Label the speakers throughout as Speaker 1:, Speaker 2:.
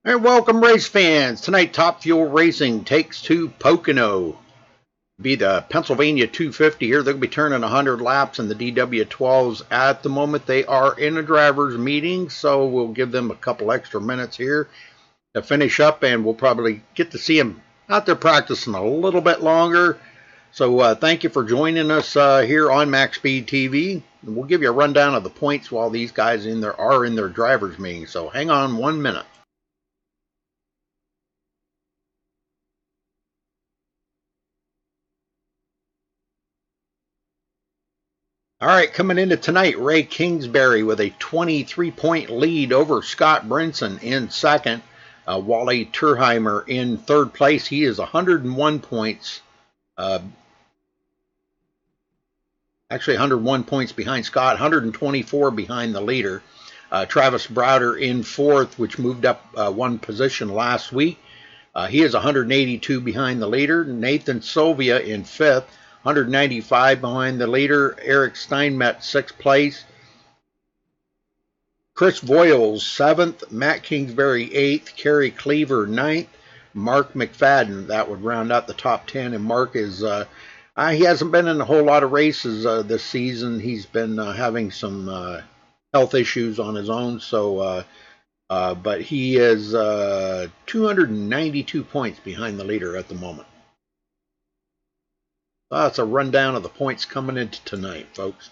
Speaker 1: And welcome, race fans. Tonight, Top Fuel Racing takes to Pocono. Be the Pennsylvania 250 here. They'll be turning 100 laps in the DW12s. At the moment, they are in a driver's meeting, so we'll give them a couple extra minutes here to finish up, and we'll probably get to see them out there practicing a little bit longer. So thank you for joining us here on MaxSpeedTV. We'll give you a rundown of the points while these guys are in their driver's meeting. So hang on 1 minute. All right, coming into tonight, Ray Kingsbury with a 23-point lead over Scott Brinson in second. Wally Turheimer in third place. He is 101 points. Actually, 101 points behind Scott, 124 behind the leader. Travis Browder in fourth, which moved up one position last week. He is 182 behind the leader. Nathan Sylvia in fifth, 195 behind the leader. Eric Steinmetz, sixth place. Chris Voiles, seventh. Matt Kingsbury, eighth. Kerry Cleaver, ninth. Mark McFadden, that would round out the top 10. And Mark is, he hasn't been in a whole lot of races this season. He's been having some health issues on his own. So, but he is 292 points behind the leader at the moment. That's a rundown of the points coming into tonight, folks.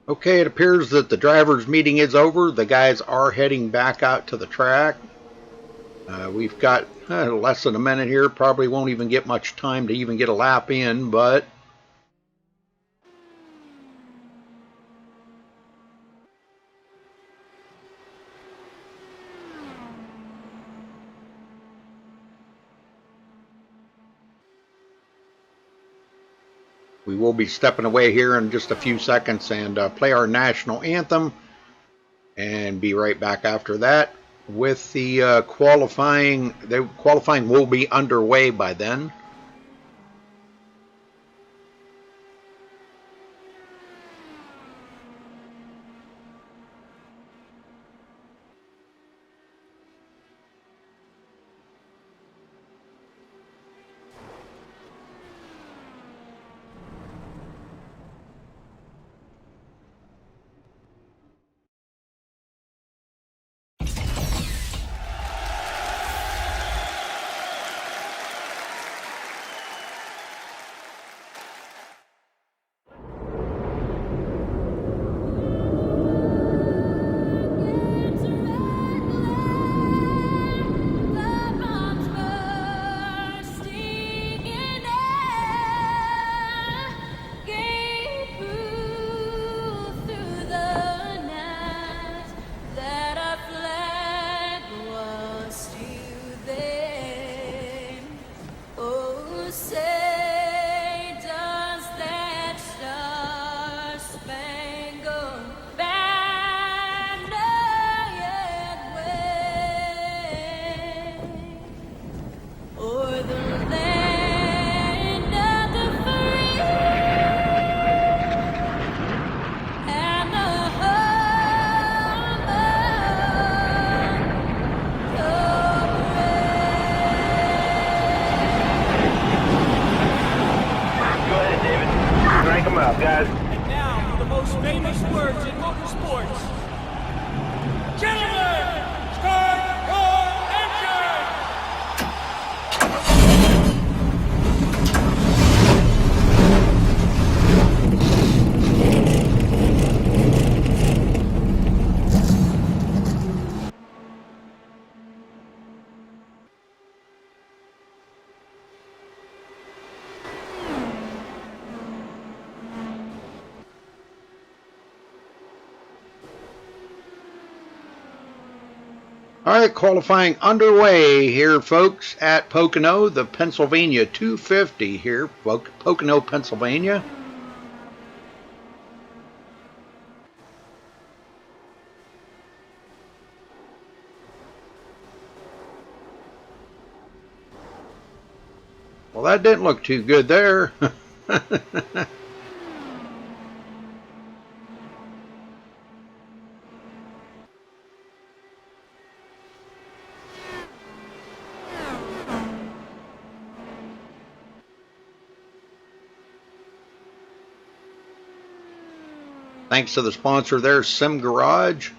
Speaker 1: Okay, it appears that the drivers' meeting is over. The guys are heading back out to the track. We've got less than a minute here. Probably won't even get much time to even get a lap in, but we will be stepping away here in just a few seconds and play our national anthem and be right back after that with the qualifying. The qualifying will be underway by then.
Speaker 2: Guys. And now for the most famous words in motorsports. Gentlemen, start your engine!
Speaker 1: All right, qualifying underway here, folks, at Pocono, the Pennsylvania 250 here, Pocono, Pennsylvania. Well, that didn't look too good there. Thanks to the sponsor there, Sim Garage.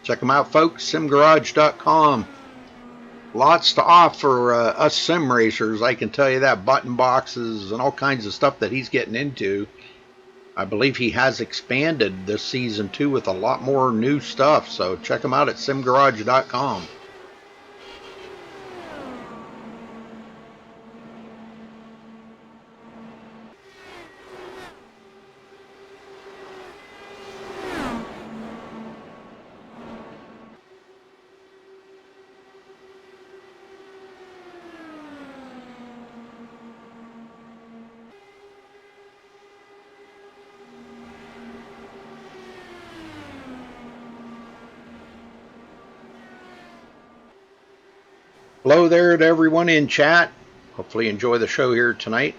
Speaker 1: Check them out, folks, simgarage.com. Lots to offer us sim racers, I can tell you that. Button boxes and all kinds of stuff that he's getting into. I believe he has expanded this season too with a lot more new stuff, so check him out at simgarage.com. Hello there to everyone in chat. Hopefully you enjoy the show here tonight.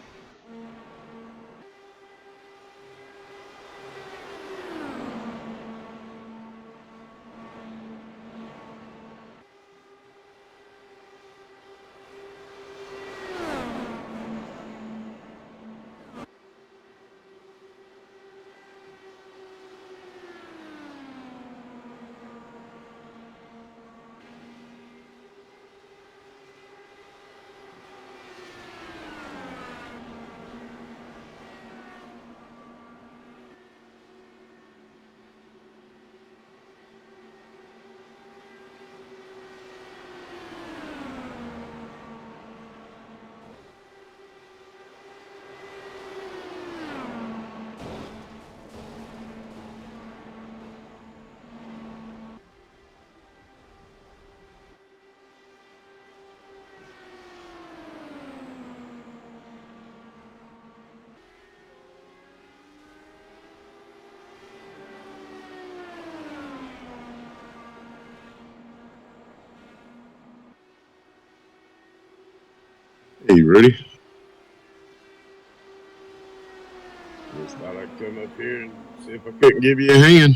Speaker 3: Hey, ready? Just thought I'd come up here and see if I couldn't give you a hand.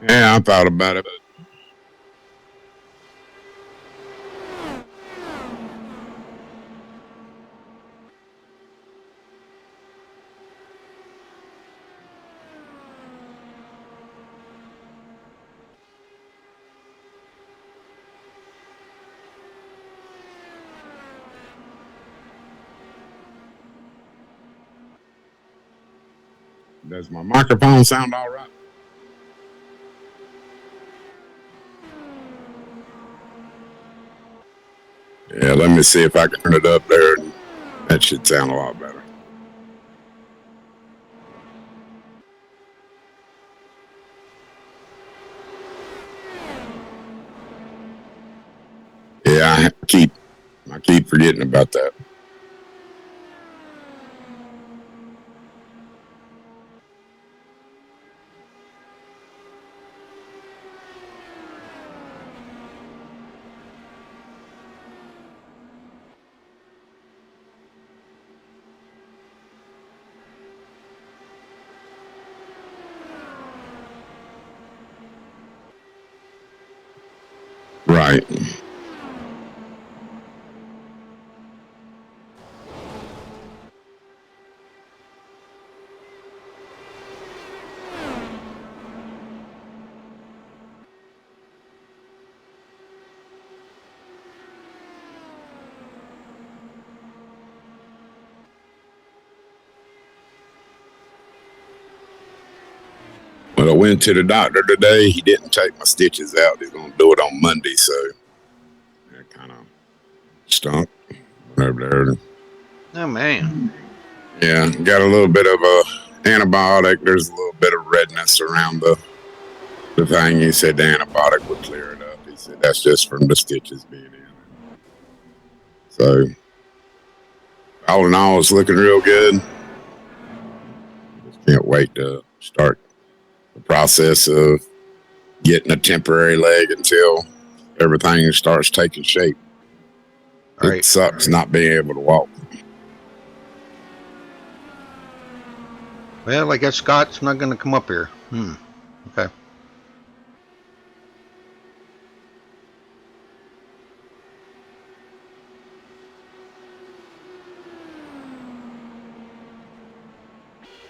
Speaker 3: Yeah, I thought about it. Does my microphone sound all right? Yeah, let me see if I can turn it up there. That should sound a lot better. Yeah, I keep forgetting about that. Right. Well, I went to the doctor today. He didn't take my stitches out. He's going to do it on Monday, so that kind of stunk. Went over there.
Speaker 1: Oh, man.
Speaker 3: Yeah, got a little bit of a antibiotic. There's a little bit of redness around the thing. He said the antibiotic would clear it up. He said that's just from the stitches being in. So all in all, it's looking real good. Just can't wait to start the process of getting a temporary leg until everything starts taking shape. It sucks not being able to walk.
Speaker 1: Well, I guess Scott's not going to come up here. Okay.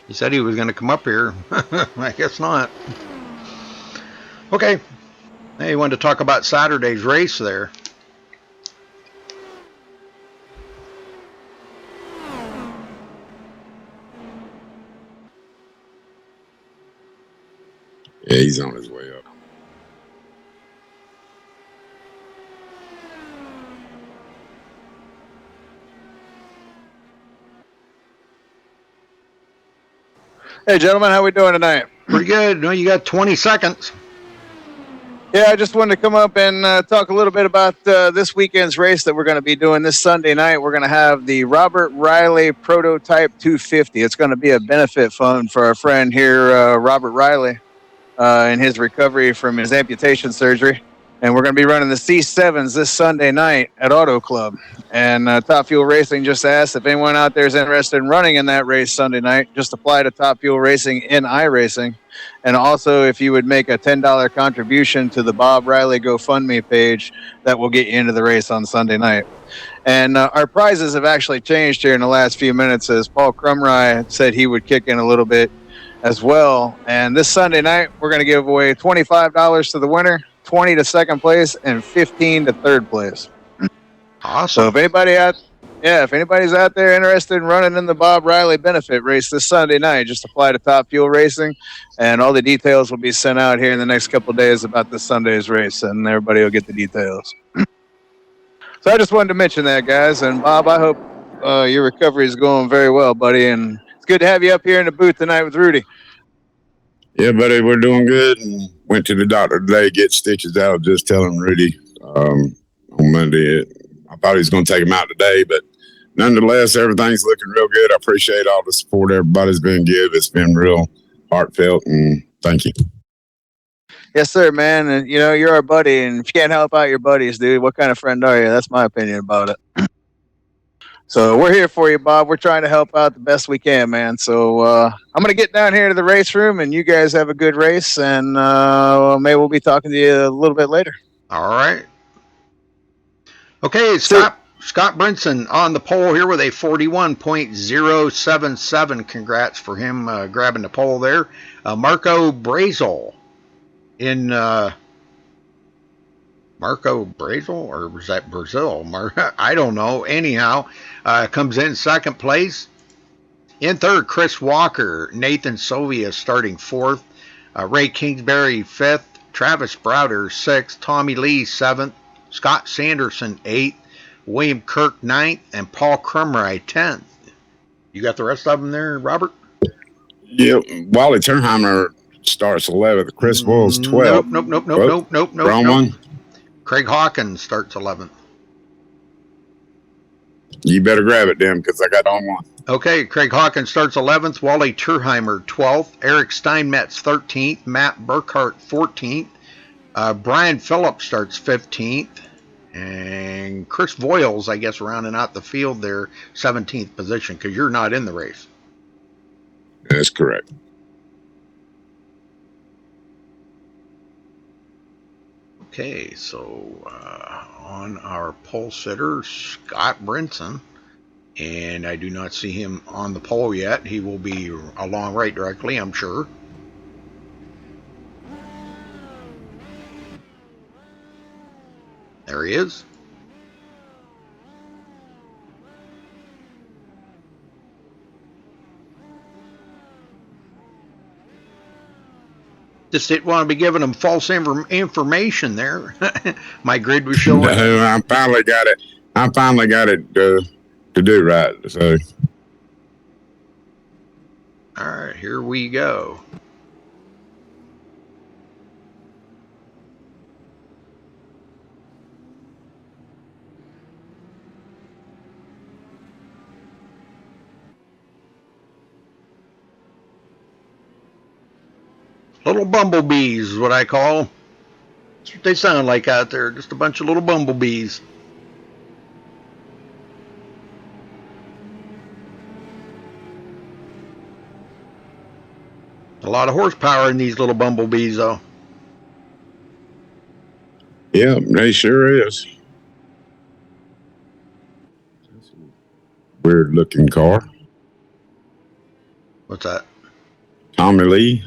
Speaker 1: He said he was going to come up here. I guess not. Okay. Hey, you wanted to talk about Saturday's race there.
Speaker 3: Yeah, he's on his way up.
Speaker 4: Hey, gentlemen, how we doing tonight?
Speaker 1: Pretty good. No, you got 20 seconds.
Speaker 4: Yeah, I just wanted to come up and talk a little bit about this weekend's race that we're going to be doing this Sunday night. We're going to have the Robert Riley Prototype 250. It's going to be a benefit fund for our friend here, Robert Riley, in his recovery from his amputation surgery. And we're going to be running the C7s this Sunday night at Auto Club. And Top Fuel Racing just asked if anyone out there is interested in running in that race Sunday night. Just apply to Top Fuel Racing in iRacing. And also, if you would make a $10 contribution to the Bob Riley GoFundMe page, that will get you into the race on Sunday night. And our prizes have actually changed here in the last few minutes, as Paul Crumry said he would kick in a little bit as well. And this Sunday night, we're going to give away $25 to the winner, 20 to second place, and 15 to third place.
Speaker 1: Awesome.
Speaker 4: So if anybody's out there interested in running in the Bob Riley benefit race this Sunday night, just apply to Top Fuel Racing, and all the details will be sent out here in the next couple of days about this Sunday's race, and everybody will get the details. So I just wanted to mention that, guys. And Bob, I hope your recovery is going very well, buddy. And it's good to have you up here in the booth tonight with Rudy.
Speaker 3: Yeah, buddy, we're doing good. And went to the doctor today, get stitches out. Just telling Rudy on Monday. I thought he was going to take him out today, but nonetheless, everything's looking real good. I appreciate all the support everybody's been giving. It's been real heartfelt, and thank you.
Speaker 4: Yes, sir, man. And you're our buddy, and if you can't help out your buddies, dude, what kind of friend are you? That's my opinion about it. So we're here for you, Bob. We're trying to help out the best we can, man. So I'm going to get down here to the race room, and you guys have a good race, and maybe we'll be talking to you a little bit later.
Speaker 1: All right. Okay, Scott Brinson on the pole here with a 41.077. Congrats for him grabbing the pole there. Marco Brazel in Marco Brazel, or was that Brazil? I don't know. Anyhow, comes in second place. In third, Chris Walker. Nathan Sylvia starting fourth. Ray Kingsbury fifth. Travis Browder sixth. Tommy Lee seventh. Scott Sanderson eighth. William Kirk ninth. And Paul Crumry 10th. You got the rest of them there, Robert?
Speaker 3: Yeah, Wally Turnheimer starts 11th. Chris Wills 12th.
Speaker 1: Nope.
Speaker 3: Wrong one.
Speaker 1: Craig Hawkins starts 11th.
Speaker 3: You better grab it, then, because I got on one.
Speaker 1: Okay, Craig Hawkins starts 11th. Wally Turnheimer 12th. Eric Steinmetz 13th. Matt Burkhart 14th. Brian Phillips starts 15th. And Chris Voiles, I guess, rounding out the field there, 17th position, because you're not in the race.
Speaker 3: That's correct.
Speaker 1: Okay, so on our pole sitter, Scott Brinson, and I do not see him on the pole yet. He will be along right directly, I'm sure. There he is. Just didn't want to be giving them false information there. My grid was showing.
Speaker 3: No, I finally got it. To do right. So,
Speaker 1: all right, here we go. Little bumblebees is what I call them. That's what they sound like out there. Just a bunch of little bumblebees. A lot of horsepower in these little bumblebees, though.
Speaker 3: Yeah, they sure is. Weird looking car.
Speaker 1: What's that?
Speaker 3: Tommy Lee.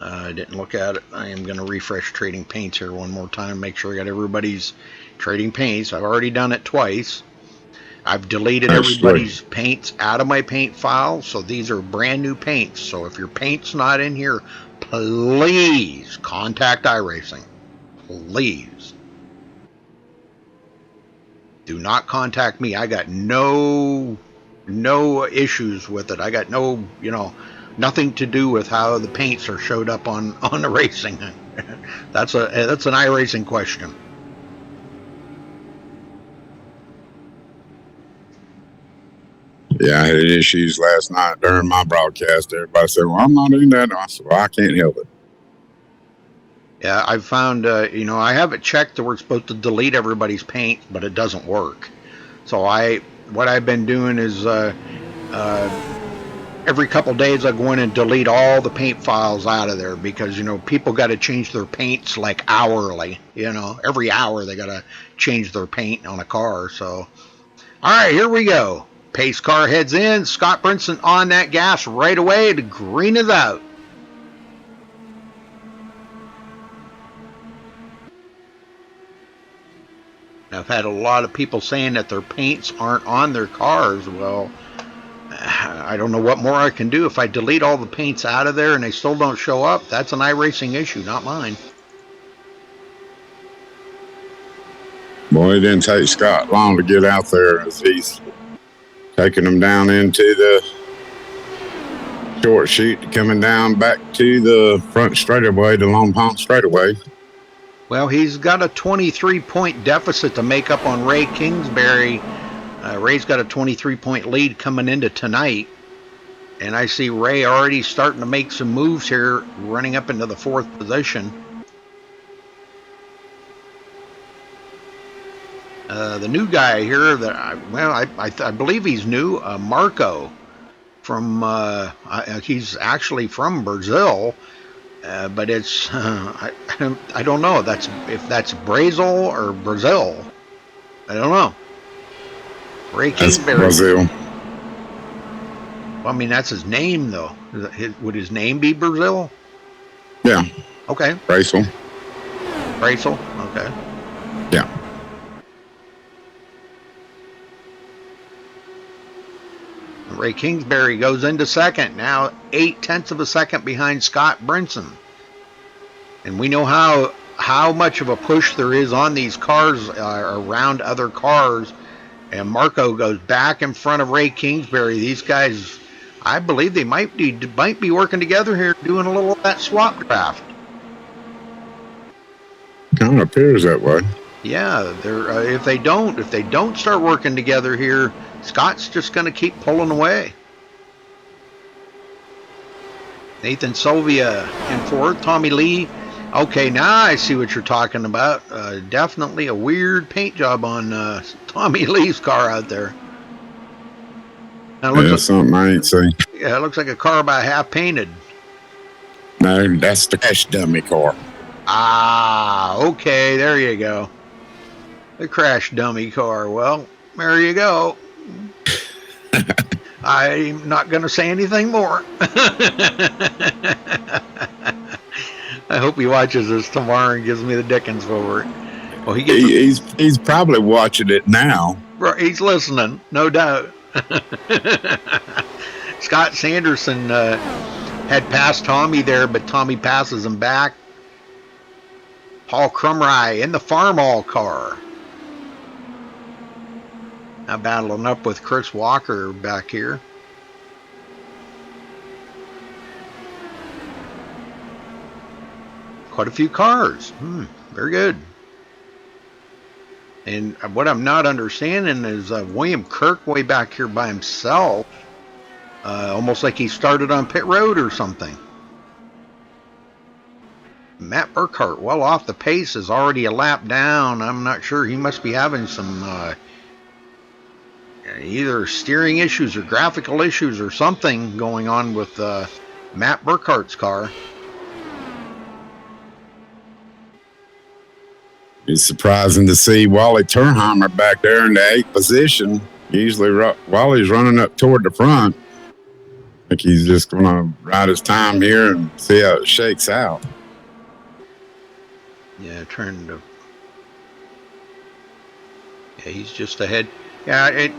Speaker 1: I didn't look at it. I am going to refresh Trading Paints here one more time. Make sure I got everybody's Trading Paints. I've already done it twice. I've deleted everybody's paints out of my paint file. So these are brand new paints. So if your paint's not in here, please contact iRacing. Please. Do not contact me. I got no issues with it. I got no, Nothing to do with how the paints are showed up on the racing. That's an iRacing question.
Speaker 3: Yeah, I had issues last night during my broadcast. Everybody said, "Well, I'm not in that." I said, "Well, I can't help it."
Speaker 1: Yeah, I've found, I have it checked that we're supposed to delete everybody's paint, but it doesn't work. So what I've been doing is every couple days I go in and delete all the paint files out of there because, people got to change their paints like hourly. Every hour they got to change their paint on a car. So, all right, here we go. Pace car heads in. Scott Brinson on that gas right away. The green is out. I've had a lot of people saying that their paints aren't on their cars. Well, I don't know what more I can do. If I delete all the paints out of there and they still don't show up, that's an iRacing issue, not mine.
Speaker 3: Boy, it didn't take Scott long to get out there as he's taking them down into the short chute, coming down back to the front straightaway, the Long Pond straightaway.
Speaker 1: Well, he's got a 23-point deficit to make up on Ray Kingsbury. Ray's got a 23-point lead coming into tonight. And I see Ray already starting to make some moves here, running up into the 4th position. The new guy here, I believe he's new, Marco. He's actually from Brazil. But it's I don't know if that's Brazil or Brazil. I don't know. Ray Kingsbury.
Speaker 3: Brazil.
Speaker 1: Well, I mean, that's his name, though. Would his name be Brazil?
Speaker 3: Yeah.
Speaker 1: Okay.
Speaker 3: Brazil.
Speaker 1: Okay.
Speaker 3: Yeah.
Speaker 1: Ray Kingsbury goes into second, now 0.8 of a second behind Scott Brinson. And we know how much of a push there is on these cars around other cars. And Marco goes back in front of Ray Kingsbury. These guys, I believe they might be working together here, doing a little of that swap draft.
Speaker 3: Kind of appears that way.
Speaker 1: Yeah, if they don't start working together here, Scott's just going to keep pulling away. Nathan Sylvia in fourth. Tommy Lee. Okay, now I see what you're talking about. Definitely a weird paint job on Tommy Lee's car out there.
Speaker 3: That's something I ain't seen.
Speaker 1: Yeah, it looks like a car about half painted.
Speaker 3: No, that's the crash dummy car.
Speaker 1: Ah, okay, there you go. The crash dummy car. Well, there you go. I'm not going to say anything more. I hope he watches this tomorrow and gives me the dickens for it. Well,
Speaker 3: he's probably watching it now.
Speaker 1: He's listening, no doubt. Scott Sanderson had passed Tommy there, but Tommy passes him back. Paul Crumry in the Farmall car. Now battling up with Chris Walker back here. Quite a few cars. Very good. And what I'm not understanding is William Kirk way back here by himself. Almost like he started on pit road or something. Matt Burkhart, well off the pace, is already a lap down. I'm not sure. He must be having some either steering issues or graphical issues or something going on with Matt Burkhart's car.
Speaker 3: It's surprising to see Wally Turnheimer back there in the 8th position. Usually Wally's running up toward the front. I think he's just going to ride his time here and see how it shakes out.
Speaker 1: Yeah, he's just ahead. Yeah,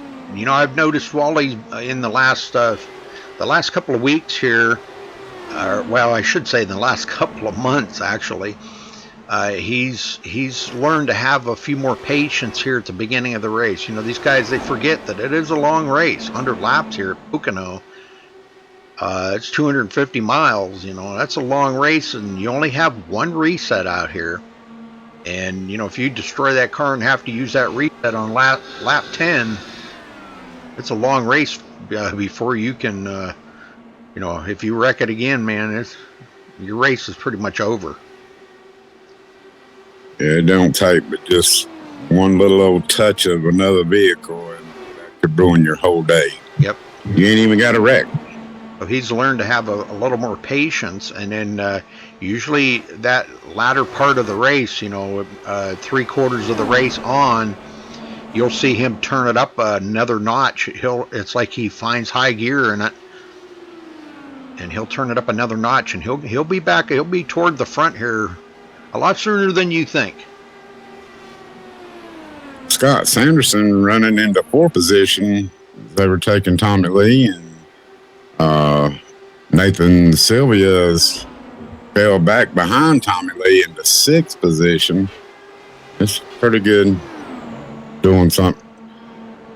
Speaker 1: I've noticed Wally in the last couple of weeks here. Well, I should say the last couple of months actually. He's learned to have a few more patience here at the beginning of the race. These guys, they forget that it is a long race, 100 laps here at Pocono. It's 250 miles. That's a long race, and you only have one reset out here. And if you destroy that car and have to use that reset on lap 10, it's a long race before you can. If you wreck it again, man, your race is pretty much over.
Speaker 3: Yeah, it don't take but just one little old touch of another vehicle, and that could ruin your whole day.
Speaker 1: Yep.
Speaker 3: You ain't even got a wreck.
Speaker 1: So he's learned to have a little more patience, and then usually that latter part of the race, 3/4 of the race on, you'll see him turn it up another notch. It's like he finds high gear in it, and he'll turn it up another notch, and he'll be back. He'll be toward the front here a lot sooner than you think.
Speaker 3: Scott Sanderson running into 4th position. They were taking Tommy Lee, and Nathan Sylvia's fell back behind Tommy Lee into 6th position. It's pretty good doing something,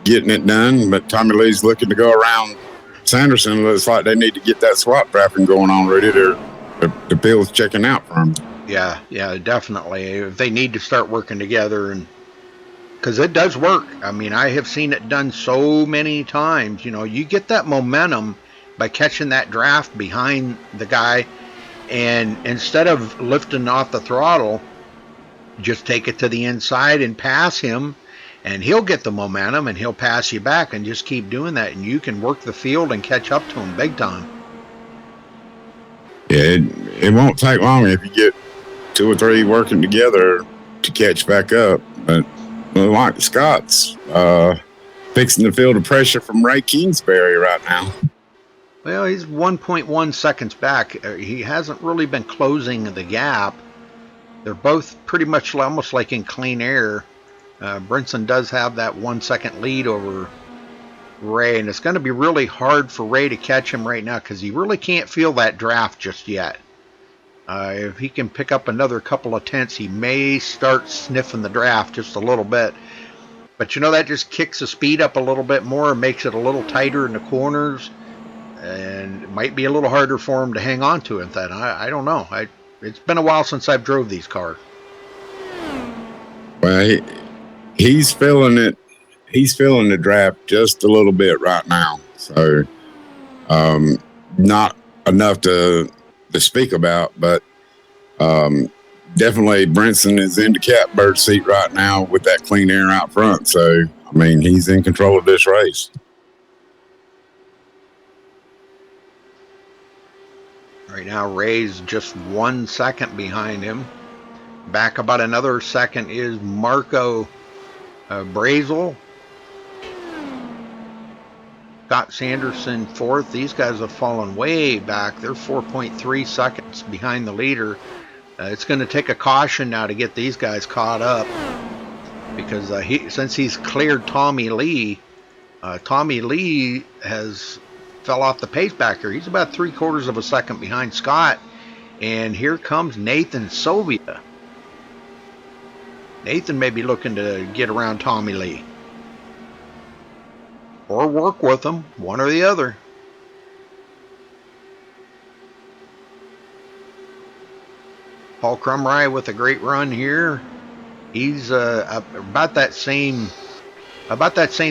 Speaker 3: getting it done, but Tommy Lee's looking to go around Sanderson. Looks like they need to get that swap drafting going on already. The field's checking out for him.
Speaker 1: Yeah, definitely. If they need to start working together, and because it does work. I mean, I have seen it done so many times. You get that momentum by catching that draft behind the guy, and instead of lifting off the throttle, just take it to the inside and pass him, and he'll get the momentum and he'll pass you back, and just keep doing that, and you can work the field and catch up to him big time.
Speaker 3: Yeah, it won't take long if you get 2 or 3 working together to catch back up. But like Scott's fixing to feel the pressure from Ray Kingsbury right now.
Speaker 1: Well, he's 1.1 seconds back. He hasn't really been closing the gap. They're both pretty much almost like in clean air. Brinson does have that 1 second lead over Ray, and it's going to be really hard for Ray to catch him right now because he really can't feel that draft just yet. If he can pick up another couple of tenths, he may start sniffing the draft just a little bit. But that just kicks the speed up a little bit more and makes it a little tighter in the corners, and it might be a little harder for him to hang on to it then. I don't know. It's been a while since I've drove these cars.
Speaker 3: Well, he's feeling it. He's feeling the draft just a little bit right now. So not enough to speak about, but definitely Brinson is in the catbird seat right now with that clean air out front. So, I mean, he's in control of this race.
Speaker 1: Right now, Ray's just 1 second behind him. Back about another second is Marco Brazel. Scott Sanderson 4th. These guys have fallen way back. They're 4.3 seconds behind the leader. It's going to take a caution now to get these guys caught up, because since he's cleared Tommy Lee has fell off the pace back here. He's about 3/4 of a second behind Scott, and here comes Nathan Sylvia. Nathan may be looking to get around Tommy Lee, or work with him, one or the other. Paul Crumry with a great run here. He's about that same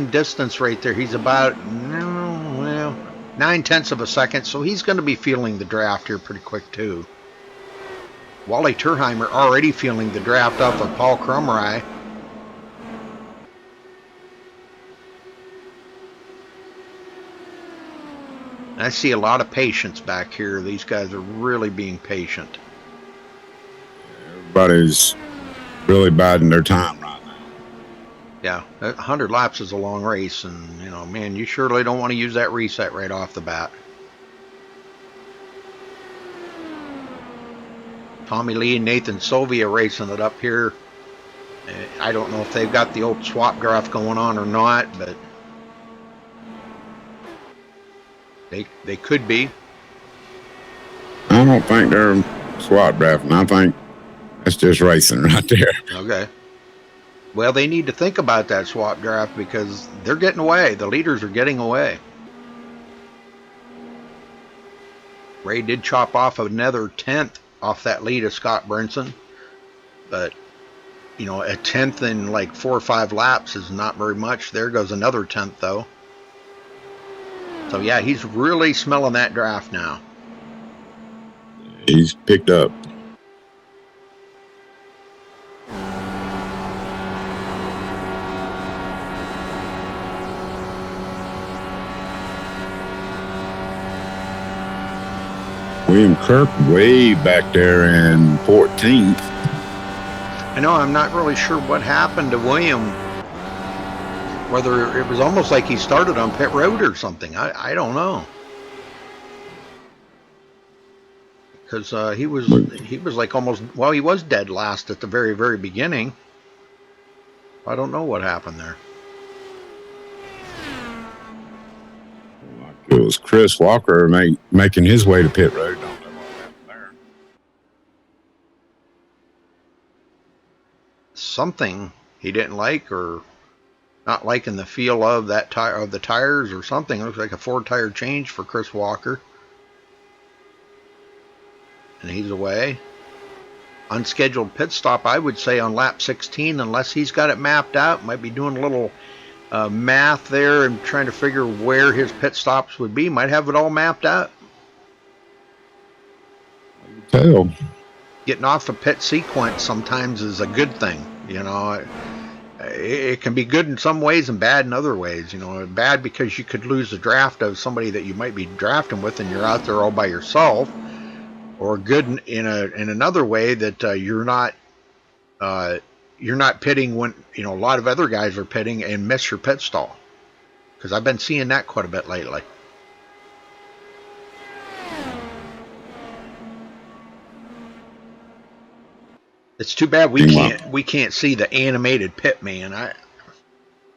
Speaker 1: distance right there. He's about 9/10 of a second, so he's going to be feeling the draft here pretty quick too. Wally Turheimer already feeling the draft off of Paul Crumry. I see a lot of patience back here. These guys are really being patient.
Speaker 3: Everybody's really biding their time right now.
Speaker 1: Yeah, 100 laps is a long race, and man, you surely don't want to use that reset right off the bat. Tommy Lee and Nathan Sylvia racing it up here. I don't know if they've got the old swap draft going on or not, but they could be.
Speaker 3: I don't think they're swap drafting. I think that's just racing right there.
Speaker 1: Okay. Well, they need to think about that swap draft because they're getting away. The leaders are getting away. Ray did chop off another 10th off that lead of Scott Brinson, but you know, a 10th in like 4 or 5 laps is not very much. There goes another 10th though. So yeah, he's really smelling that draft now.
Speaker 3: He's picked up. William Kirk way back there in 14th.
Speaker 1: I know, I'm not really sure what happened to William. Whether it was almost like he started on pit road or something. I don't know. Because he was like almost, well, he was dead last at the very, very beginning. I don't know what happened there.
Speaker 3: It was Chris Walker making his way to pit road. Don't know what happened there.
Speaker 1: Something he didn't like, or not liking the feel of that tire, of the tires, or something. It looks like a 4-tire change for Chris Walker. And he's away. Unscheduled pit stop, I would say, on lap 16, unless he's got it mapped out. Might be doing a little math there and trying to figure where his pit stops would be. Might have it all mapped out.
Speaker 3: Tell.
Speaker 1: Getting off the pit sequence sometimes is a good thing. You know, it can be good in some ways and bad in other ways. You know, bad because you could lose the draft of somebody that you might be drafting with, and you're out there all by yourself. Or good in another way that you're not pitting when, you know, a lot of other guys are pitting and miss your pit stall, because I've been seeing that quite a bit lately. It's too bad we can't see the animated pit man. I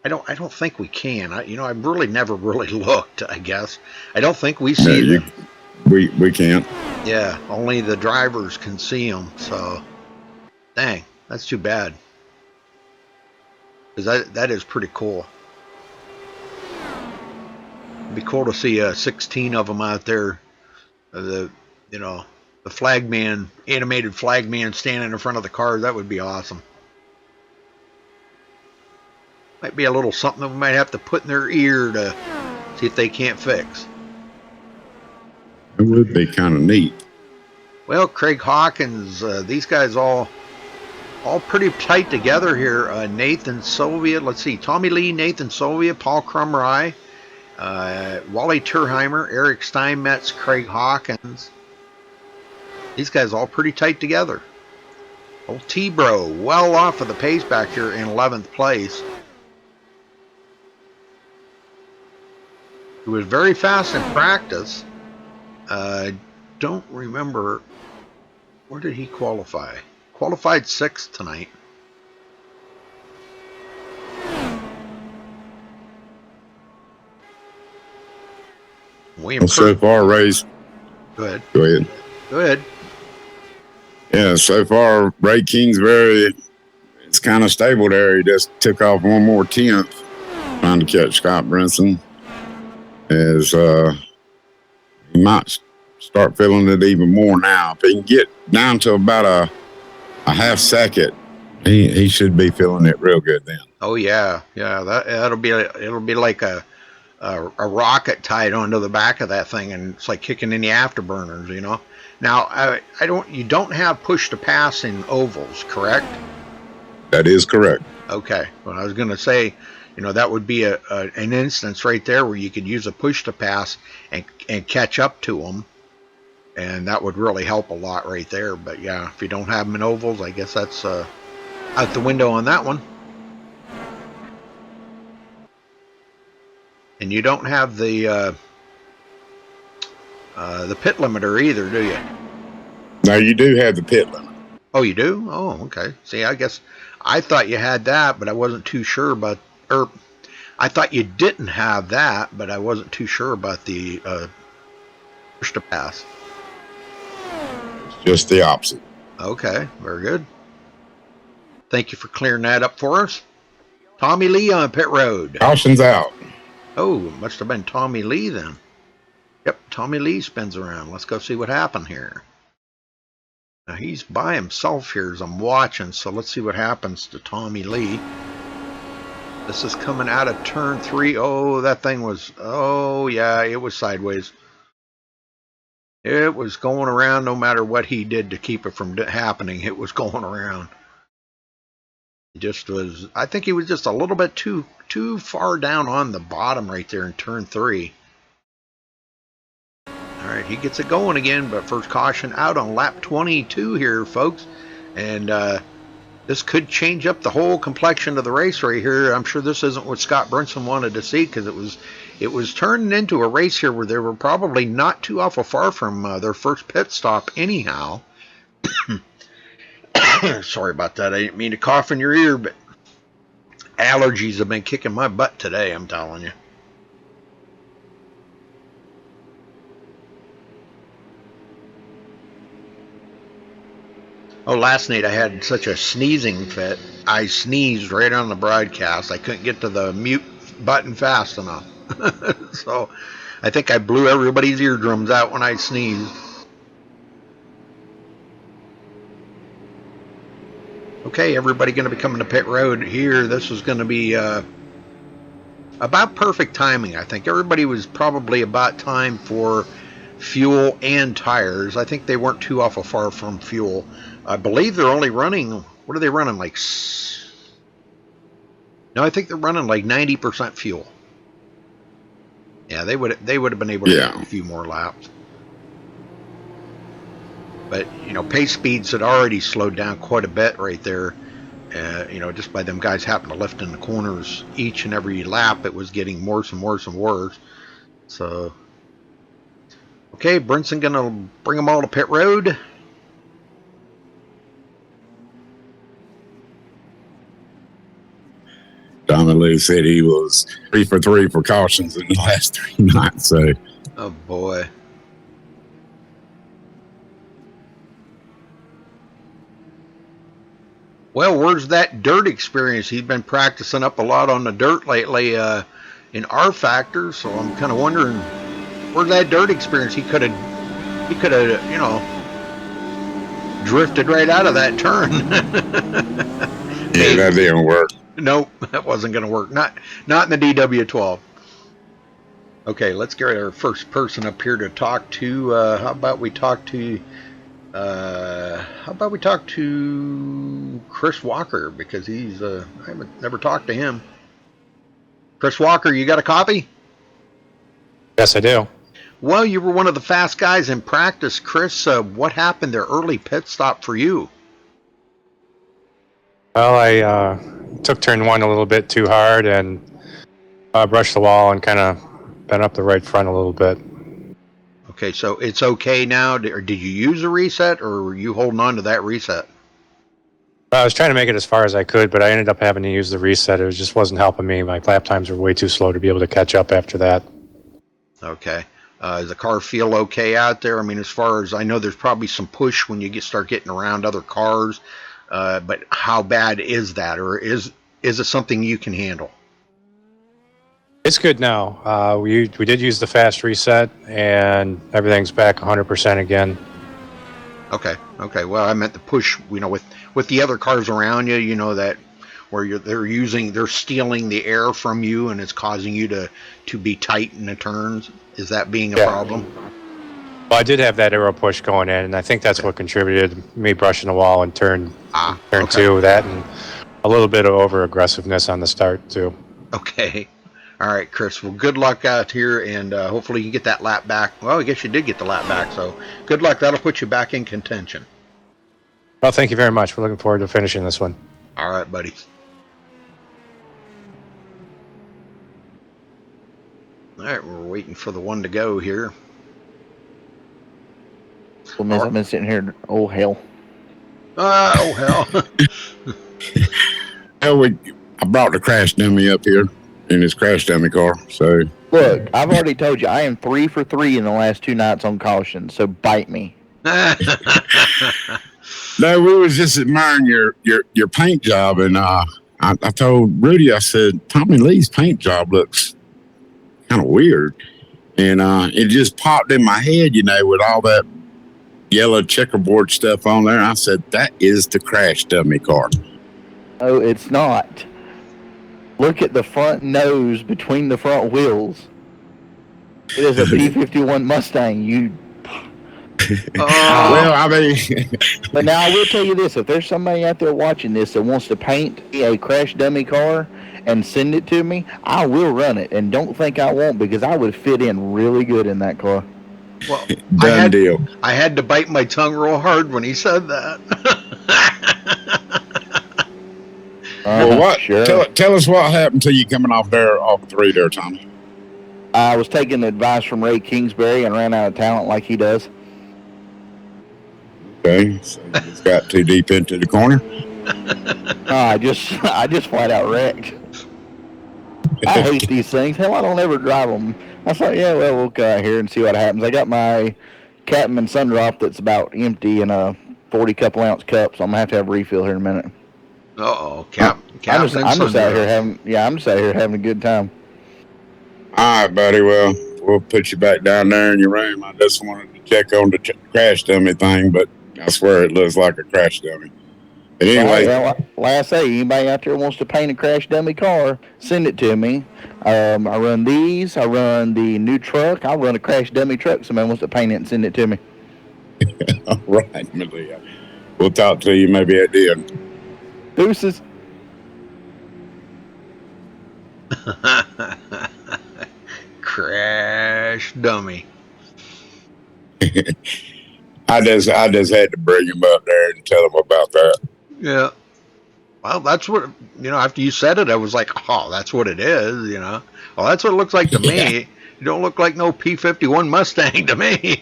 Speaker 1: don't think we can. I've really never really looked. I guess I don't think we see them.
Speaker 3: We can't.
Speaker 1: Yeah, only the drivers can see them. So, dang, that's too bad. Because that is pretty cool. It'd be cool to see 16 of them out there. The flagman, animated flagman standing in front of the car. That would be awesome. Might be a little something that we might have to put in their ear to see if they can't fix.
Speaker 3: It would be kind of neat.
Speaker 1: Well, Craig Hawkins, these guys all pretty tight together here. Nathan Sylvia, let's see, Tommy Lee, Nathan Sylvia, Paul Krumrye, Wally Turheimer, Eric Steinmetz, Craig Hawkins. These guys all pretty tight together. Old T-Bro, well off of the pace back here in 11th place. He was very fast in practice. Don't remember, where did he qualify? Qualified 6th tonight.
Speaker 3: So far, Ray's.
Speaker 1: Go ahead.
Speaker 3: Go ahead.
Speaker 1: Go ahead.
Speaker 3: Yeah, so far, Ray Kingsbury, it's kind of stable there. He just took off one more 10th trying to catch Scott Brinson. As he might start feeling it even more now. If he can get down to about a half second, he should be feeling it real good then.
Speaker 1: Oh yeah, it'll be like a rocket tied onto the back of that thing, and it's like kicking in the afterburners, you know. Now you don't have push to pass in ovals, correct?
Speaker 3: That is correct.
Speaker 1: Okay. Well, I was going to say, you know, that would be an instance right there where you could use a push to pass and catch up to them. And that would really help a lot right there. But yeah, if you don't have them in ovals, I guess that's out the window on that one. And you don't have the pit limiter either, do you?
Speaker 3: No, you do have the pit limit.
Speaker 1: Oh, you do? Oh, okay. See, I guess I thought you had that, but I wasn't too sure about. Or I thought you didn't have that, but I wasn't too sure about the push to pass.
Speaker 3: Just the opposite.
Speaker 1: Okay, very good. Thank you for clearing that up for us. Tommy Lee on pit road.
Speaker 3: Caution's out.
Speaker 1: Oh, it must have been Tommy Lee then. Yep, Tommy Lee spins around. Let's go see what happened here. Now he's by himself here as I'm watching, so let's see what happens to Tommy Lee. This is coming out of turn 3. Oh, that thing was, oh yeah, it was sideways. It was going around no matter what he did to keep it from happening. It was going around. It just was, I think he was just a little bit too far down on the bottom right there in turn 3. All right, he gets it going again, but first caution out on lap 22 here, folks. And this could change up the whole complexion of the race right here. I'm sure this isn't what Scott Brinson wanted to see, because it was turning into a race here where they were probably not too awful far from their first pit stop anyhow. Sorry about that. I didn't mean to cough in your ear, but allergies have been kicking my butt today, I'm telling you. Oh, last night I had such a sneezing fit. I sneezed right on the broadcast. I couldn't get to the mute button fast enough. So I think I blew everybody's eardrums out when I sneezed. Okay, everybody going to be coming to pit road here. This is going to be about perfect timing, I think. Everybody was probably about time for fuel and tires. I think they weren't too awful far from fuel. I believe they're only running, what are they running, like, no, I think they're running like 90% fuel. Yeah, they would have been able to get a few more laps. But, you know, pace speeds had already slowed down quite a bit right there. You know, just by them guys happening to lift in the corners each and every lap, it was getting worse and worse and worse. So, okay, Brinson going to bring them all to pit road.
Speaker 3: Tommy Lee said he was 3 for 3 for cautions in the last 3 nights. So,
Speaker 1: oh boy. Well, where's that dirt experience? He's been practicing up a lot on the dirt lately in R Factor, so I'm kind of wondering where's that dirt experience. He could have, you know, drifted right out of that turn.
Speaker 3: yeah, that didn't work.
Speaker 1: Nope, that wasn't going to work. Not in the DW12. Okay, let's get our first person up here to talk to. How about we talk to Chris Walker, because he's I haven't never talked to him. Chris Walker, you got a copy?
Speaker 5: Yes, I do.
Speaker 1: Well, you were one of the fast guys in practice, Chris. What happened there? Early pit stop for you?
Speaker 5: Well, I took turn 1 a little bit too hard and brushed the wall and kind of bent up the right front a little bit.
Speaker 1: Okay, so it's okay now. Did you use a reset, or were you holding on to that reset?
Speaker 5: I was trying to make it as far as I could, but I ended up having to use the reset. It just wasn't helping me. My lap times were way too slow to be able to catch up after that.
Speaker 1: Okay. Does the car feel okay out there? I mean, as far as I know, there's probably some push when you start getting around other cars. But how bad is that, or is it something you can handle?
Speaker 5: It's good now. We did use the fast reset, and everything's back 100% again.
Speaker 1: Okay. Well, I meant the push. You know, with the other cars around you, you know, that where they're stealing the air from you, and it's causing you to be tight in the turns. Is that being a problem?
Speaker 5: Well, I did have that aero push going in, and I think that's what contributed to me brushing the wall in turn 2. That and a little bit of over aggressiveness on the start too.
Speaker 1: Okay. All right, Chris. Well, good luck out here, and hopefully you get that lap back. Well, I guess you did get the lap back, so good luck. That'll put you back in contention.
Speaker 5: Well, thank you very much. We're looking forward to finishing this one.
Speaker 1: All right, buddy. All right, we're waiting for the one to go here.
Speaker 6: Well, I've been sitting here. Oh hell!
Speaker 1: Oh hell!
Speaker 3: I brought the crash dummy up here in his crash dummy car. So
Speaker 6: look, I've already told you I am 3 for 3 in the last 2 nights on caution. So bite me.
Speaker 3: no, we was just admiring your paint job, and I told Rudy, I said, Tommy Lee's paint job looks kind of weird. And it just popped in my head, with all that yellow checkerboard stuff on there. I said, that is the crash dummy car.
Speaker 6: Oh, it's not. Look at the front nose between the front wheels. It is a P-51 Mustang.
Speaker 3: Well, I mean,
Speaker 6: But now I will tell you this: if there's somebody out there watching this that wants to paint a crash dummy car and send it to me, I will run it. And don't think I won't, because I would fit in really good in that car.
Speaker 1: Well,
Speaker 3: done deal.
Speaker 1: I had to bite my tongue real hard when he said that.
Speaker 3: Well, what?
Speaker 6: Sure.
Speaker 3: Tell us what happened to you coming off 3 there, Tommy.
Speaker 6: I was taking advice from Ray Kingsbury and ran out of talent like he does.
Speaker 3: Okay, so you just got too deep into the corner.
Speaker 6: I just flat out wrecked. I hate these things. Hell, I don't ever drive them. I thought, yeah, well, we'll go out here and see what happens. I got my Captain and Sundrop that's about empty in a 40 couple ounce cup, so I'm gonna have a refill here in a minute.
Speaker 1: Captain.
Speaker 6: I'm just out here having a good time.
Speaker 3: All right, buddy. Well, we'll put you back down there in your room. I just wanted to check on the crash dummy thing, but I swear it looks like a crash dummy. But anyway,
Speaker 6: like I say, anybody out there wants to paint a crash dummy car, send it to me. I run these. I run the new truck. I'll run a crash dummy truck. Somebody wants to paint it and send it to me.
Speaker 3: All right, Malia. We'll talk to you maybe at the end.
Speaker 6: Deuces.
Speaker 1: Crash dummy.
Speaker 3: I just had to bring him up there and tell him about that.
Speaker 1: Yeah. Well, that's what, after you said it, I was like, oh, that's what it is, Well, that's what it looks like to me. It don't look like no P-51 Mustang to me.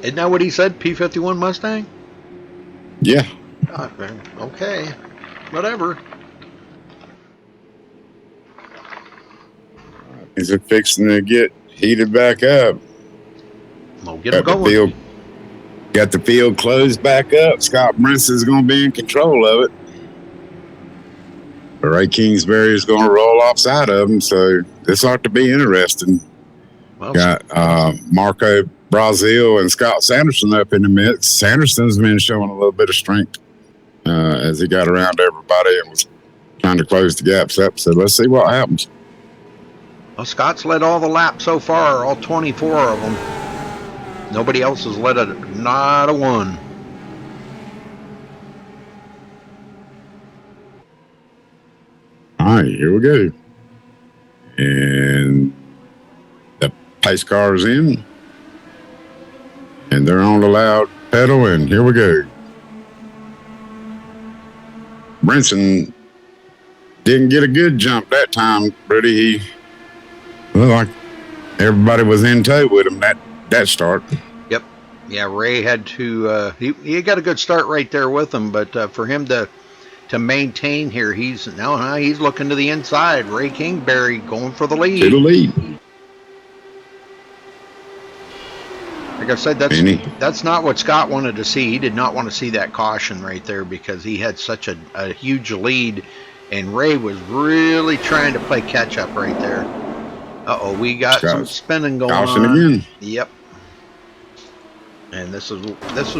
Speaker 1: Isn't that what he said, P-51 Mustang?
Speaker 3: Yeah.
Speaker 1: Okay. Whatever.
Speaker 3: Is it fixing to get heated back up?
Speaker 1: Well, get him going.
Speaker 3: Got the field closed back up. Scott Brinson's going to be in control of it. But Ray Kingsbury is going to roll offside of him, so this ought to be interesting. Well, got Marco Brazil and Scott Sanderson up in the mix. Sanderson's been showing a little bit of strength as he got around everybody and was trying to close the gaps up. So let's see what happens.
Speaker 1: Well, Scott's led all the laps so far, all 24 of them. Nobody else has led not a one.
Speaker 3: All right, here we go. And the pace car is in. And they're on the loud pedal, and here we go. Brinson didn't get a good jump that time, Brady. He looked like everybody was in tow with him that start.
Speaker 1: Yep. Yeah, Ray had to he got a good start right there with him, but for him to maintain here, he's looking to the inside. Ray Kingsbury going for the lead.
Speaker 3: To the lead.
Speaker 1: Like I said, that's not what Scott wanted to see. He did not want to see that caution right there because he had such a huge lead, and Ray was really trying to play catch up right there. Uh-oh, we got some spinning going
Speaker 3: caution
Speaker 1: on.
Speaker 3: Again.
Speaker 1: Yep. And this is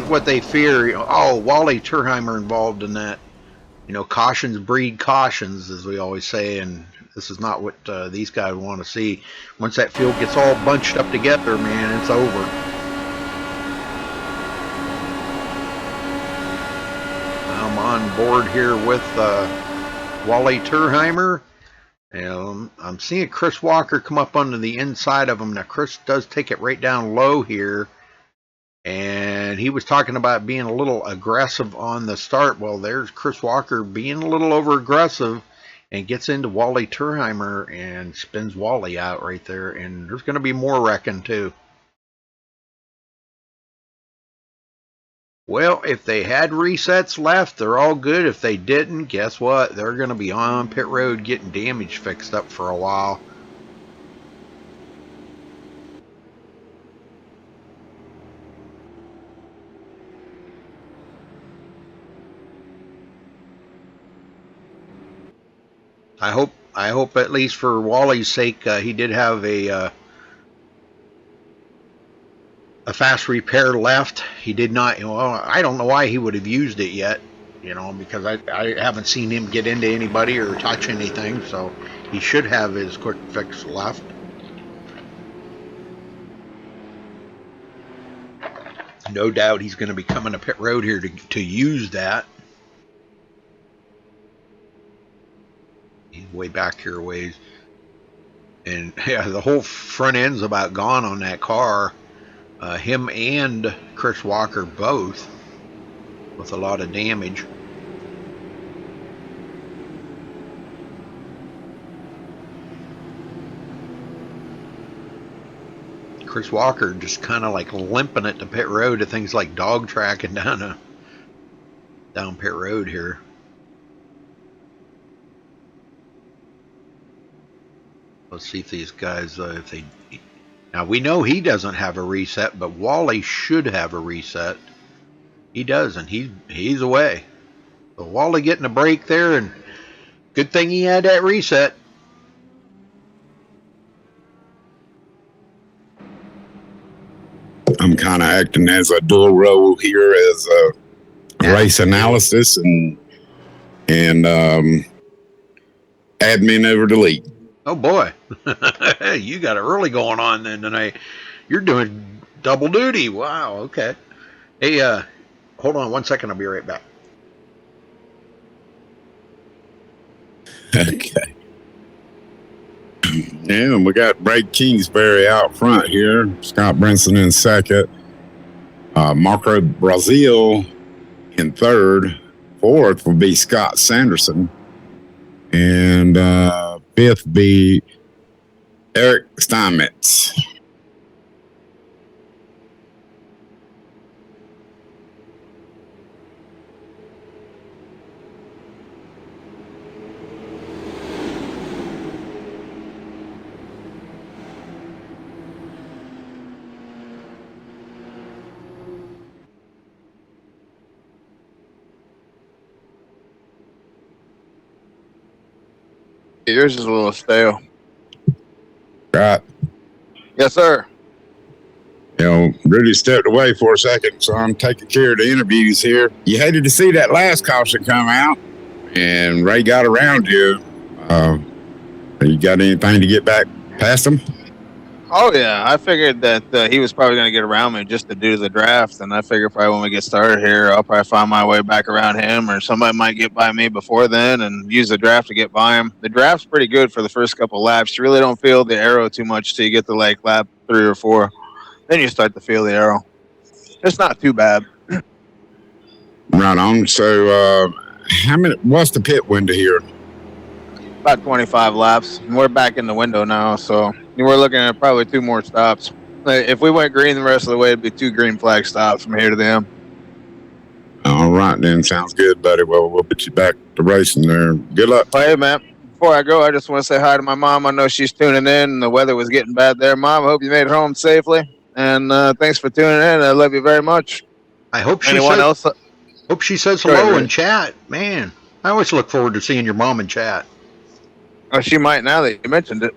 Speaker 1: what they fear. Oh, Wally Turheimer involved in that. Cautions breed cautions, as we always say, and this is not what these guys want to see. Once that field gets all bunched up together, man, it's over. I'm on board here with Wally Turheimer. And I'm seeing Chris Walker come up onto the inside of him. Now, Chris does take it right down low here. And he was talking about being a little aggressive on the start. Well, there's Chris Walker being a little over aggressive and gets into Wally Turheimer and spins Wally out right there. And there's going to be more wrecking too. Well, if they had resets left, they're all good. If they didn't, guess what? They're going to be on pit road getting damage fixed up for a while. I hope at least for Wally's sake, he did have a fast repair left. He did not. Well, I don't know why he would have used it yet. Because I haven't seen him get into anybody or touch anything. So he should have his quick fix left. No doubt he's going to be coming to pit road here to use that. He's way back here a ways. And yeah, the whole front end's about gone on that car. Him and Chris Walker both with a lot of damage. Chris Walker just kind of like limping it to pit road to things like dog tracking down pit road here. Let's see if these guys, now we know he doesn't have a reset, but Wally should have a reset. He does, and he's away. So Wally getting a break there, and good thing he had that reset.
Speaker 3: I'm kind of acting as a dual role here as a race analysis and admin over the lead.
Speaker 1: Oh boy, you got it really going on then tonight. You're doing double duty. Wow. Okay. Hey, hold on 1 second. I'll be right back.
Speaker 3: Okay. Yeah, and we got Ray Kingsbury out front here. Scott Brinson in second. Marco Brazil in third. Fourth will be Scott Sanderson. And fifth be Eric Steinmetz.
Speaker 4: Yours is a little stale.
Speaker 3: Right.
Speaker 4: Yes, sir.
Speaker 3: Rudy stepped away for a second, so I'm taking care of the interviews here. You hated to see that last caution come out, and Ray got around you. You got anything to get back past him?
Speaker 4: Oh, yeah. I figured that he was probably going to get around me just to do the draft, and I figured probably when we get started here, I'll probably find my way back around him, or somebody might get by me before then and use the draft to get by him. The draft's pretty good for the first couple laps. You really don't feel the arrow too much till you get to like lap 3 or 4. Then you start to feel the arrow. It's not too bad.
Speaker 3: Right on. So, what's the pit window here?
Speaker 4: About 25 laps. And we're back in the window now, so we're looking at probably 2 more stops. If we went green the rest of the way, it'd be 2 green flag stops from here to the end.
Speaker 3: All right, then. Sounds good, buddy. Well, we'll put you back to racing there. Good luck.
Speaker 4: Oh, hey, man. Before I go, I just want to say hi to my mom. I know she's tuning in. The weather was getting bad there. Mom, I hope you made it home safely. And thanks for tuning in. I love you very much.
Speaker 1: I hope hope she says hello in chat. Man, I always look forward to seeing your mom in chat.
Speaker 4: Oh, she might now that you mentioned it.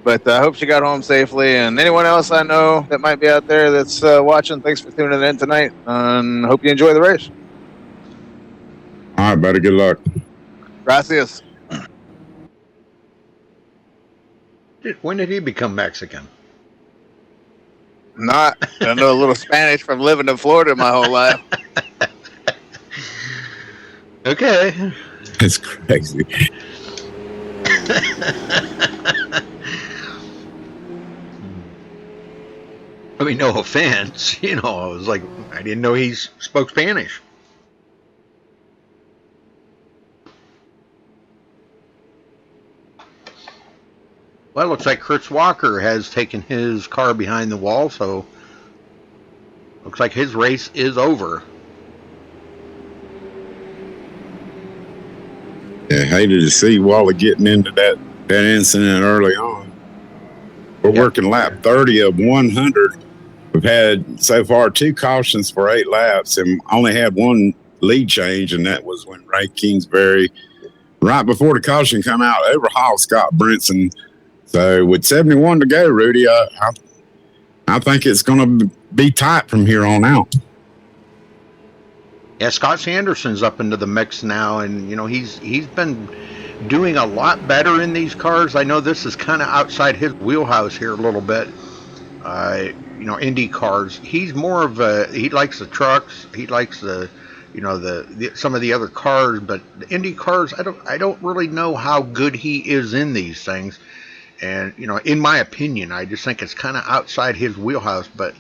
Speaker 4: But I hope she got home safely. And anyone else I know that might be out there that's watching, thanks for tuning in tonight. And hope you enjoy the race.
Speaker 3: All right, buddy. Good luck.
Speaker 4: Gracias.
Speaker 1: When did he become Mexican?
Speaker 4: Not. I know a little Spanish from living in Florida my whole life.
Speaker 1: Okay.
Speaker 3: That's crazy.
Speaker 1: I mean, no offense. I was like, I didn't know he spoke Spanish. Well, it looks like Chris Walker has taken his car behind the wall, so looks like his race is over.
Speaker 3: Yeah, hated to see Wally getting into that incident early on. We're working lap 30 of 100. We've had so far 2 cautions for 8 laps and only had 1 lead change, and that was when Ray Kingsbury right before the caution come out, overhaul Scott Brinson. So with 71 to go, Rudy, I think it's going to be tight from here on out.
Speaker 1: Yeah, Scott Sanderson's up into the mix now, and you know he's been doing a lot better in these cars. I know this is kind of outside his wheelhouse here a little bit. You know, Indy cars. He's more of he likes the trucks. He likes the, you know, the some of the other cars, but the Indy cars, I don't really know how good he is in these things. And you know, in my opinion, I just think it's kind of outside his wheelhouse. But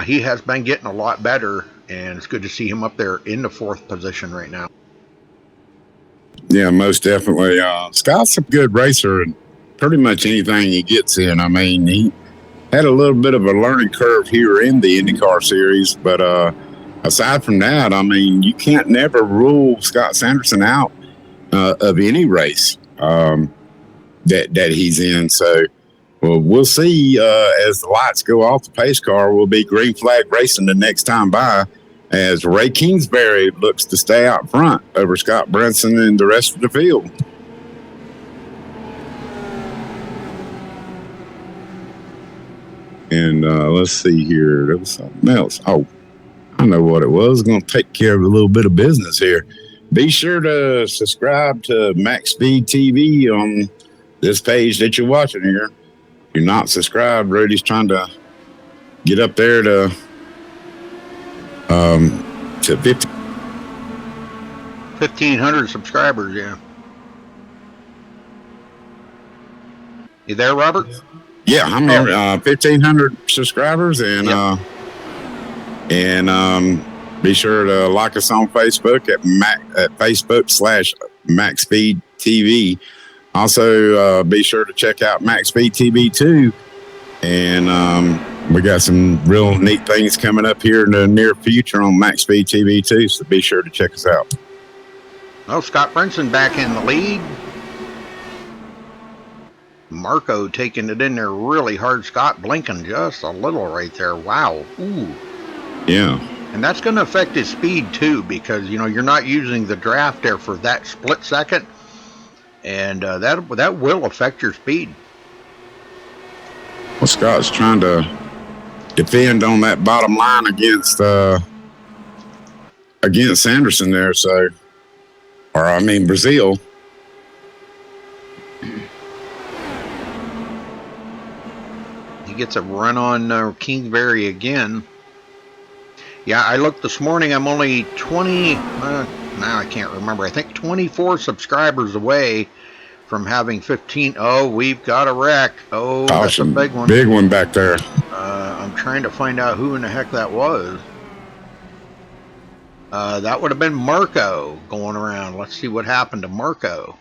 Speaker 1: he has been getting a lot better, and it's good to see him up there in the 4th position right now.
Speaker 3: Yeah, most definitely. Scott's a good racer, and pretty much anything he gets in. I mean, he had a little bit of a learning curve here in the IndyCar series, but aside from that, I mean, you can't never rule Scott Sanderson out of any race that he's in. So, well, we'll see as the lights go off the pace car. We'll be green flag racing the next time by, as Ray Kingsbury looks to stay out front over Scott Brinson and the rest of the field. And let's see here. There was something else. Oh, I know what it was. Going to take care of a little bit of business here. Be sure to subscribe to MaxSpeedTV on this page that you're watching here. If you're not subscribed, Rudy's trying to get up there to
Speaker 1: 1,500 subscribers, yeah. You there, Robert?
Speaker 3: Yeah, I'm here. 1,500 subscribers, and be sure to like us on Facebook at Facebook/MaxSpeedTV. Also, be sure to check out MaxSpeedTV too, and we got some real neat things coming up here in the near future on MaxSpeedTV too. So be sure to check us out.
Speaker 1: Oh, Scott Brinson back in the lead. Marco taking it in there really hard. Scott blinking just a little right there. Wow. Ooh.
Speaker 3: Yeah.
Speaker 1: And that's going to affect his speed too, because you know you're not using the draft there for that split second, and that will affect your speed.
Speaker 3: Well, Scott's trying to defend on that bottom line against Sanderson there. So, or I mean Brazil.
Speaker 1: Gets a run on Kingsbury again. Yeah, I looked this morning. I'm only 20. Now I can't remember. I think 24 subscribers away from having 15. Oh, we've got a wreck. Oh, that's a big one.
Speaker 3: Big one back there.
Speaker 1: I'm trying to find out who in the heck that was. That would have been Marco going around. Let's see what happened to Marco.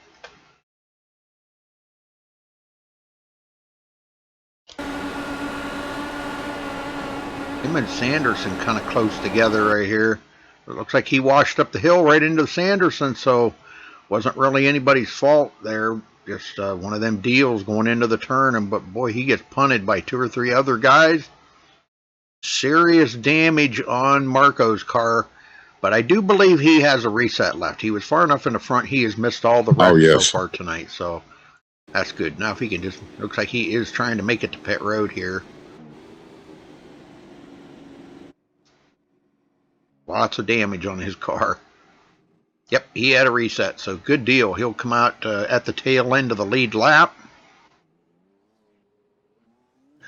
Speaker 1: Him and Sanderson kind of close together right here. It looks like he washed up the hill right into Sanderson, so wasn't really anybody's fault there. Just one of them deals going into the turn, but boy, he gets punted by 2 or 3 other guys. Serious damage on Marco's car, but I do believe he has a reset left. He was far enough in the front. He has missed all the wrecks so far tonight, so that's good. Now if he can just, looks like he is trying to make it to pit road here. Lots of damage on his car. Yep, he had a reset, so good deal. He'll come out at the tail end of the lead lap.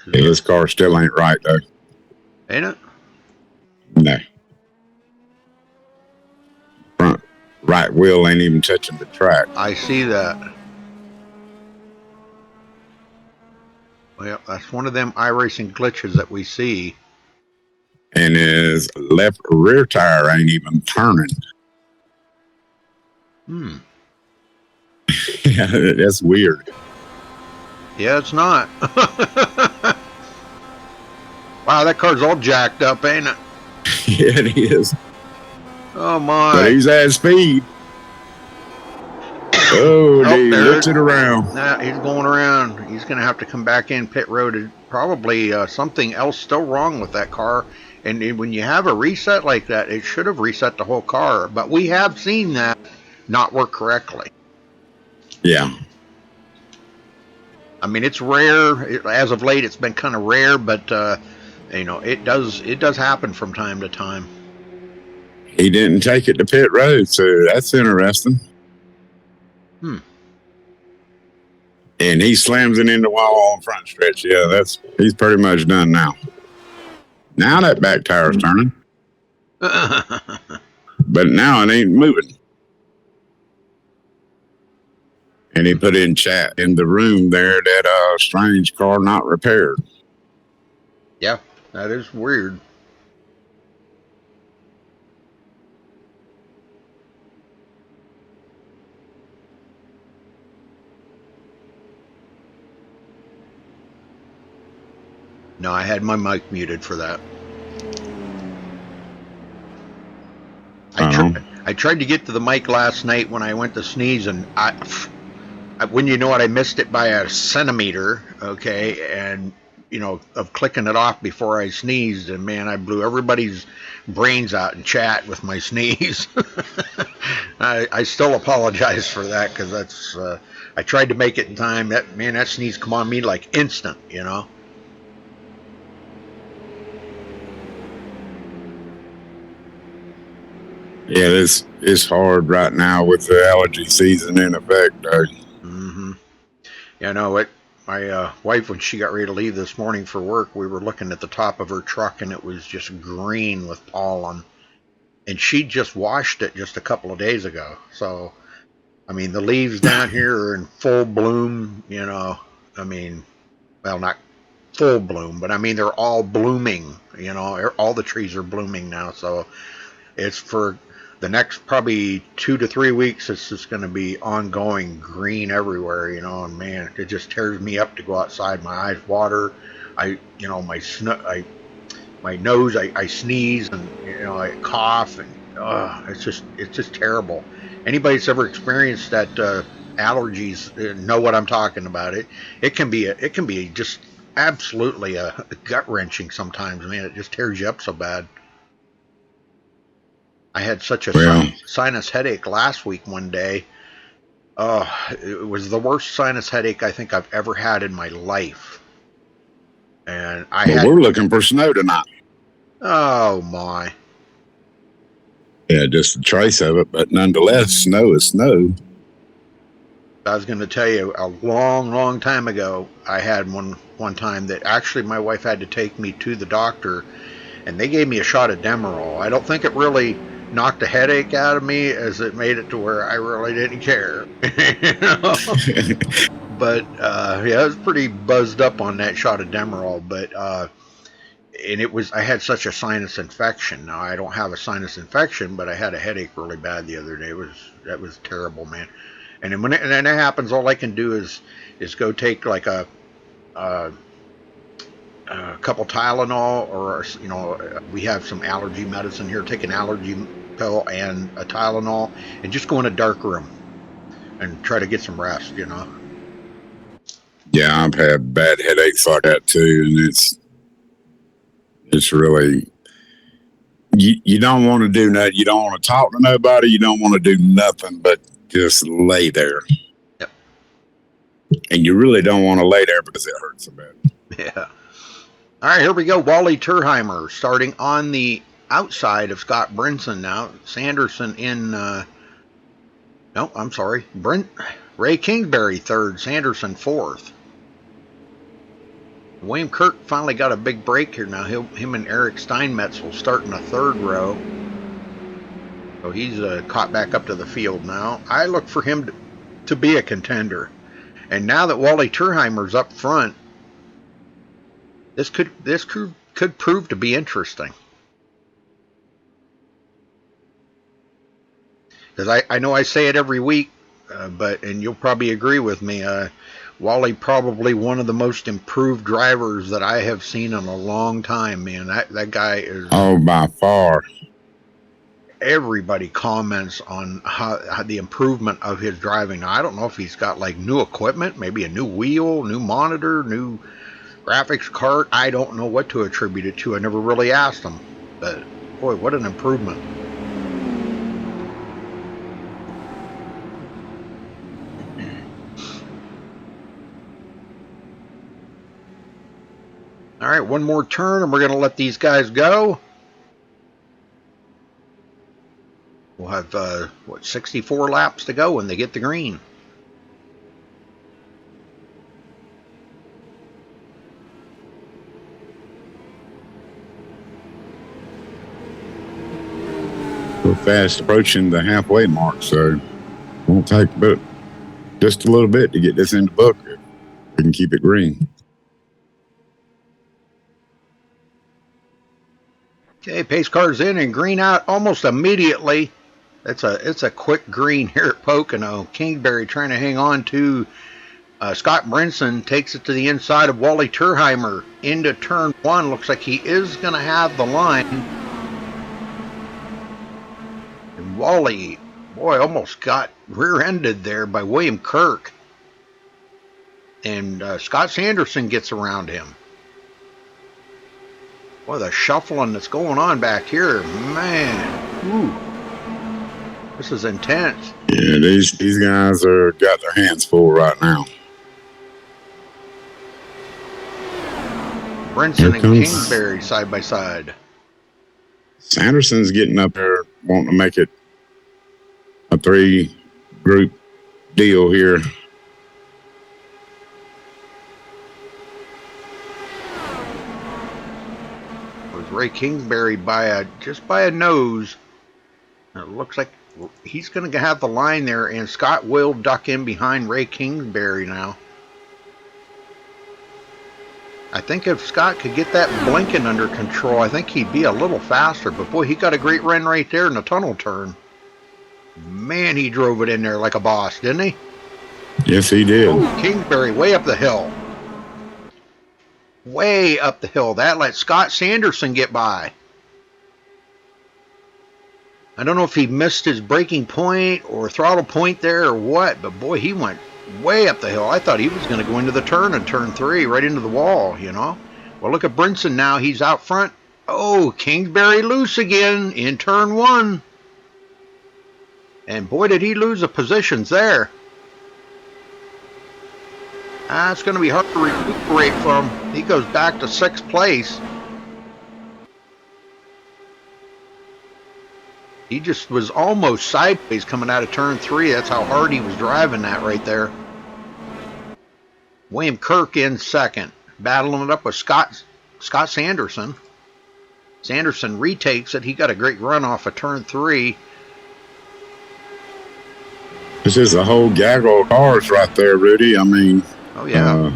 Speaker 3: Yeah, his car still ain't right, though.
Speaker 1: Ain't it?
Speaker 3: No. Front right wheel ain't even touching the track.
Speaker 1: I see that. Well, that's one of them iRacing glitches that we see.
Speaker 3: And his left rear tire ain't even turning. Yeah, that's weird.
Speaker 1: Yeah, it's not. Wow, that car's all jacked up, ain't it?
Speaker 3: Yeah, it is.
Speaker 1: Oh, my.
Speaker 3: But he's at speed. Oh, dude, lifts it around.
Speaker 1: Nah, he's going around. He's going to have to come back in pit road. Probably something else still wrong with that car. And when you have a reset like that, it should have reset the whole car. But we have seen that not work correctly.
Speaker 3: Yeah.
Speaker 1: I mean, it's rare. As of late, it's been kind of rare, but you know, it does happen from time to time.
Speaker 3: He didn't take it to pit road, so that's interesting. And he slams it in the wall on front stretch. Yeah, he's pretty much done now. Now that back tire's turning. But now it ain't moving. And he put in chat in the room there that strange car not repaired.
Speaker 1: Yeah, that is weird. No, I had my mic muted for that. I tried to get to the mic last night when I went to sneeze, and when you know what, I missed it by a centimeter, okay, and you know, of clicking it off before I sneezed, and man, I blew everybody's brains out in chat with my sneeze. I still apologize for that, because that's I tried to make it in time. That sneeze come on me like instant, you know.
Speaker 3: Yeah, it's hard right now with the allergy season in effect, though.
Speaker 1: Mm-hmm. Yeah, no, my wife, when she got ready to leave this morning for work, we were looking at the top of her truck, and it was just green with pollen. And she just washed it just a couple of days ago. So, I mean, the leaves down here are in full bloom, you know. I mean, well, not full bloom, but I mean, they're all blooming, you know. All the trees are blooming now. So, it's for the next probably 2 to 3 weeks. It's just going to be ongoing green everywhere, you know. And man, it just tears me up to go outside. My eyes water. My nose, I sneeze, and you know, I cough, and it's just terrible. Anybody that's ever experienced that allergies know what I'm talking about. It can be just absolutely a gut wrenching sometimes. Man, it just tears you up so bad. I had such a sinus headache last week one day. It was the worst sinus headache I think I've ever had in my life. And
Speaker 3: we're looking for snow tonight.
Speaker 1: Oh my.
Speaker 3: Yeah, just a trace of it, but nonetheless, snow is snow.
Speaker 1: I was going to tell you, a long, long time ago, I had one time that actually my wife had to take me to the doctor, and they gave me a shot of Demerol. I don't think it really knocked a headache out of me, as it made it to where I really didn't care. You know? But yeah, I was pretty buzzed up on that shot of Demerol. But and I had such a sinus infection. Now I don't have a sinus infection, but I had a headache really bad the other day. That was terrible, man. And then when that happens, all I can do is go take like a couple Tylenol, or you know, we have some allergy medicine here. Take an allergy pill and a Tylenol, and just go in a dark room and try to get some rest. You know.
Speaker 3: Yeah, I've had bad headaches like that too, and it's really, you don't want to do nothing. You don't want to talk to nobody. You don't want to do nothing but just lay there.
Speaker 1: Yep. And
Speaker 3: you really don't want to lay there because it hurts so bad.
Speaker 1: Yeah. All right, here we go. Wally Turheimer starting on the outside of Scott Brinson now. Sanderson in, no, I'm sorry. Ray Kingsbury third, Sanderson fourth. William Kirk finally got a big break here now. Him and Eric Steinmetz will start in a third row. So he's caught back up to the field now. I look for him to be a contender. And now that Wally Turheimer's up front, this could prove to be interesting. Because I know I say it every week, and you'll probably agree with me, Wally probably one of the most improved drivers that I have seen in a long time, man. That guy is...
Speaker 3: Oh, by far.
Speaker 1: Everybody comments on how the improvement of his driving. Now, I don't know if he's got like new equipment, maybe a new wheel, new monitor, new graphics card. I don't know what to attribute it to. I never really asked him. But, boy, what an improvement. All right, one more turn, and we're going to let these guys go. We'll have, 64 laps to go when they get the green.
Speaker 3: We're fast approaching the halfway mark, so it won't take but just a little bit to get this in the book. We can keep it green.
Speaker 1: Okay, pace car's in and green out almost immediately. It's a quick green here at Pocono. Kingsbury trying to hang on to Scott Brinson, takes it to the inside of Wally Turheimer into turn one. Looks like he is going to have the line. And Wally, boy, almost got rear-ended there by William Kirk. And Scott Sanderson gets around him. Boy, the shuffling that's going on back here, man. Ooh. This is intense.
Speaker 3: Yeah, these guys are got their hands full right now.
Speaker 1: Brinson and Kingsbury side by side.
Speaker 3: Sanderson's getting up there, wanting to make it a 3-group deal here.
Speaker 1: Ray Kingsbury just by a nose. It looks like he's going to have the line there, and Scott will duck in behind Ray Kingsbury now. I think if Scott could get that blinking under control, I think he'd be a little faster. But boy, he got a great run right there in the tunnel turn. Man, he drove it in there like a boss, didn't he?
Speaker 3: Yes, he did.
Speaker 1: Ooh, Kingsbury way up the hill. Way up the hill. That let Scott Sanderson get by. I don't know if he missed his braking point or throttle point there or what, but boy, he went way up the hill. I thought he was going to go into the turn in turn 3, right into the wall, you know. Well, look at Brinson now. He's out front. Oh, Kingsbury loose again in turn 1. And boy, did he lose the positions there. It's going to be hard to recuperate from. He goes back to 6th place. He just was almost sideways coming out of turn 3. That's how hard he was driving that right there. William Kirk in 2nd. Battling it up with Scott Sanderson. Sanderson retakes it. He got a great run off of turn 3.
Speaker 3: This is a whole gaggle of cars right there, Rudy. I mean...
Speaker 1: Oh, yeah.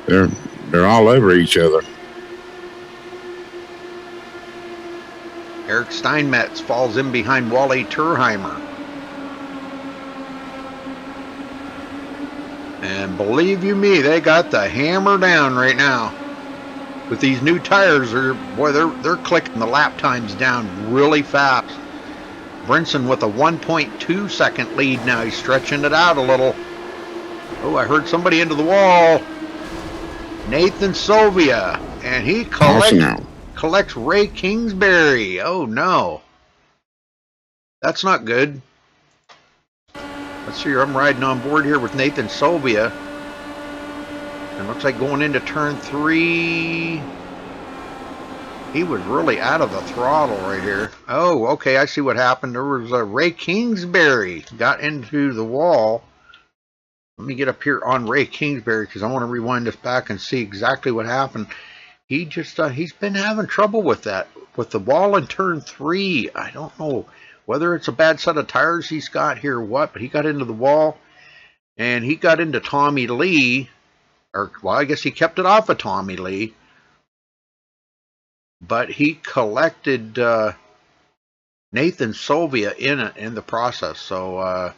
Speaker 3: They're all over each other.
Speaker 1: Eric Steinmetz falls in behind Wally Turheimer. And believe you me, they got the hammer down right now. With these new tires, they're clicking the lap times down really fast. Brinson with a 1.2 second lead now. He's stretching it out a little. Oh, I heard somebody into the wall. Nathan Sylvia. And he collects Ray Kingsbury. Oh, no. That's not good. Let's see, I'm riding on board here with Nathan Sylvia. And looks like going into turn 3, he was really out of the throttle right here. Oh, okay, I see what happened. There was Ray Kingsbury got into the wall. Let me get up here on Ray Kingsbury because I want to rewind this back and see exactly what happened. He just, he's been having trouble with that, with the wall in turn 3. I don't know whether it's a bad set of tires he's got here or what, but he got into the wall and he got into Tommy Lee, or, well, I guess he kept it off of Tommy Lee, but he collected Nathan Sylvia in the process. So,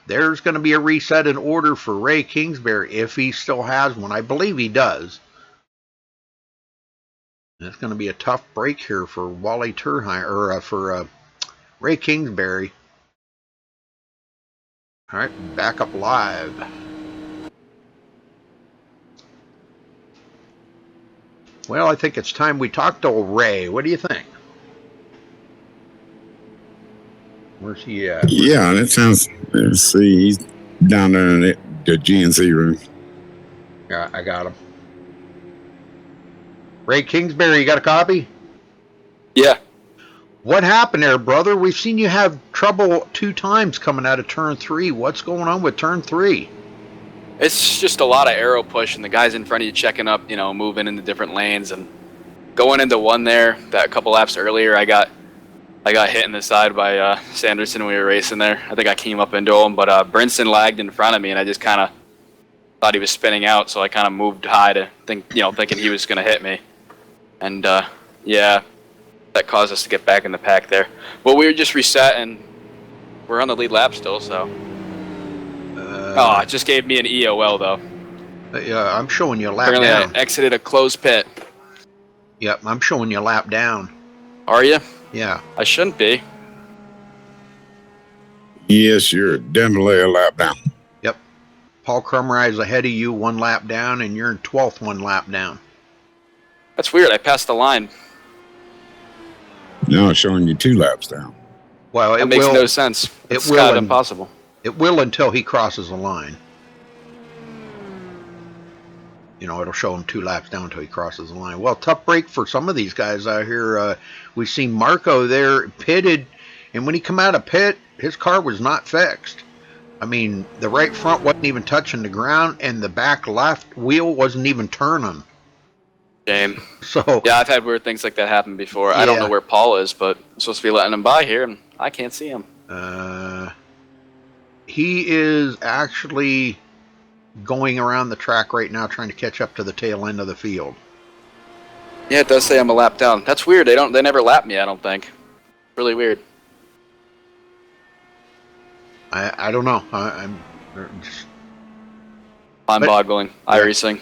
Speaker 1: there's going to be a reset in order for Ray Kingsbury if he still has one. I believe he does. And it's going to be a tough break here for Wally Turheimer, or for Ray Kingsbury. All right, back up live. Well, I think it's time we talk to old Ray. What do you think? Where's he at?
Speaker 3: Yeah, that sounds. Let's see, he's down there in the GNC room.
Speaker 1: Yeah, I got him. Ray Kingsbury, you got a copy?
Speaker 7: Yeah.
Speaker 1: What happened there, brother? We've seen you have trouble 2 times coming out of turn 3. What's going on with turn 3?
Speaker 7: It's just a lot of arrow push, and the guys in front of you checking up, moving into different lanes, and going into one there. That a couple laps earlier, I got hit in the side by Sanderson when we were racing there. I think I came up into him, but Brinson lagged in front of me, and I just kind of thought he was spinning out, so I kind of moved high to thinking he was going to hit me, and yeah, that caused us to get back in the pack there. Well, we were just reset, and we're on the lead lap still, so. It just gave me an EOL though.
Speaker 1: Yeah, I'm showing you a lap
Speaker 7: Apparently
Speaker 1: down.
Speaker 7: I exited a closed pit.
Speaker 1: Yep, I'm showing you a lap down.
Speaker 7: Are you?
Speaker 1: Yeah.
Speaker 7: I shouldn't be.
Speaker 3: Yes, you're definitely a lap down.
Speaker 1: Yep. Paul Crumrye is ahead of you 1 lap down, and you're in 12th 1 lap down.
Speaker 7: That's weird. I passed the line.
Speaker 3: No, it's showing you 2 laps down.
Speaker 1: Well,
Speaker 7: That makes no sense. It's kind of impossible.
Speaker 1: It will until he crosses the line. It'll show him 2 laps down until he crosses the line. Well, tough break for some of these guys out here. We've seen Marco there pitted, and when he come out of pit, his car was not fixed. I mean, the right front wasn't even touching the ground, and the back left wheel wasn't even turning.
Speaker 7: Shame.
Speaker 1: So
Speaker 7: yeah, I've had weird things like that happen before. I don't know where Paul is, but I'm supposed to be letting him by here, and I can't see him.
Speaker 1: He is actually going around the track right now trying to catch up to the tail end of the field.
Speaker 7: Yeah, it does say I'm a lap down. That's weird. They never lap me, I don't think. Really weird.
Speaker 1: I don't know. I'm just
Speaker 7: mind-boggling. iRacing.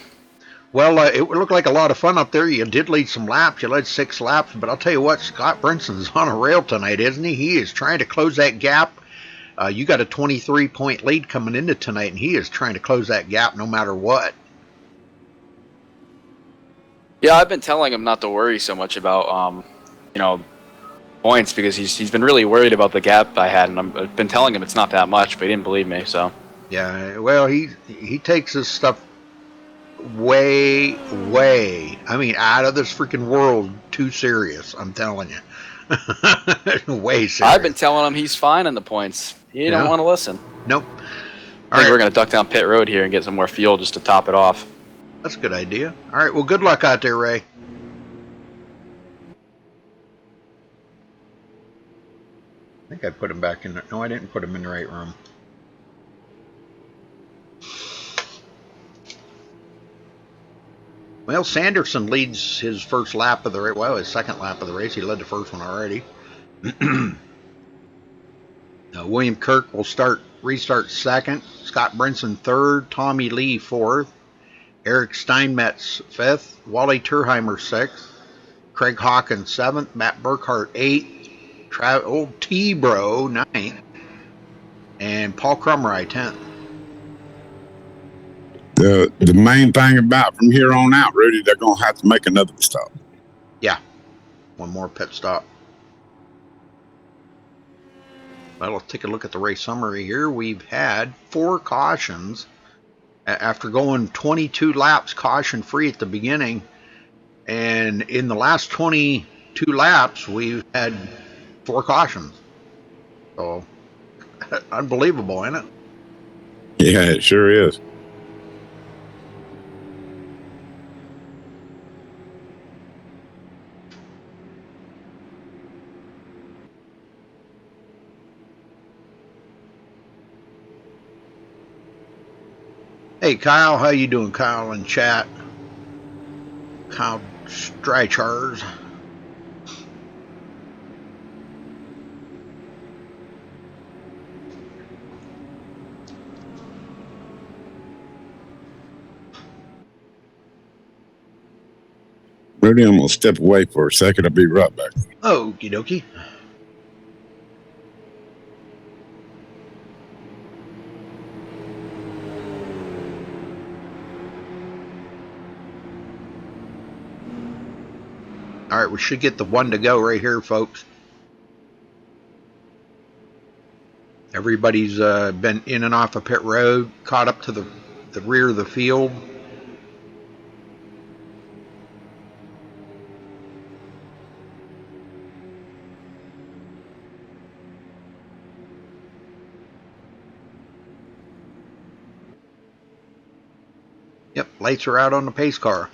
Speaker 1: Well, it looked like a lot of fun up there. You did lead some laps. You led 6 laps, but I'll tell you what, Scott Brinson's on a rail tonight, isn't he? He is trying to close that gap. You got a 23-point lead coming into tonight, and he is trying to close that gap no matter what.
Speaker 7: Yeah, I've been telling him not to worry so much about, points, because he's been really worried about the gap I had, and I've been telling him it's not that much, but he didn't believe me, so.
Speaker 1: Yeah, well, he takes this stuff way, out of this freaking world too serious, I'm telling you. Way serious.
Speaker 7: I've been telling him he's fine in the points. He don't want to listen.
Speaker 1: Nope.
Speaker 7: I think we're going to duck down pit road here and get some more fuel just to top it off.
Speaker 1: That's a good idea. All right, well, good luck out there, Ray. I think I put him back in there. No, I didn't put him in the right room. Well, Sanderson leads his first lap of the race. Well, his second lap of the race. He led the first one already. William Kirk will restart second. Scott Brinson third. Tommy Lee fourth. Eric Steinmetz fifth. Wally Turheimer sixth. Craig Hawkins seventh. Matt Burkhart eighth. Old T-Bro ninth. And Paul Crumrye 10th.
Speaker 3: The main thing about from here on out, Rudy, they're going to have to make another stop.
Speaker 1: Yeah. One more pit stop. Well, let's take a look at the race summary here. We've had 4 cautions after going 22 laps caution-free at the beginning. And in the last 22 laps, we've had 4 cautions. So, unbelievable, isn't it?
Speaker 3: Yeah, it sure is.
Speaker 1: Hey, Kyle, how you doing, Kyle, in chat? Kyle Streichars.
Speaker 3: Rudy, I'm going to step away for a second. I'll be right back.
Speaker 1: Okie dokie. All right, we should get the one to go right here, folks. Everybody's been in and off of pit road, caught up to the rear of the field. Yep, lights are out on the pace car.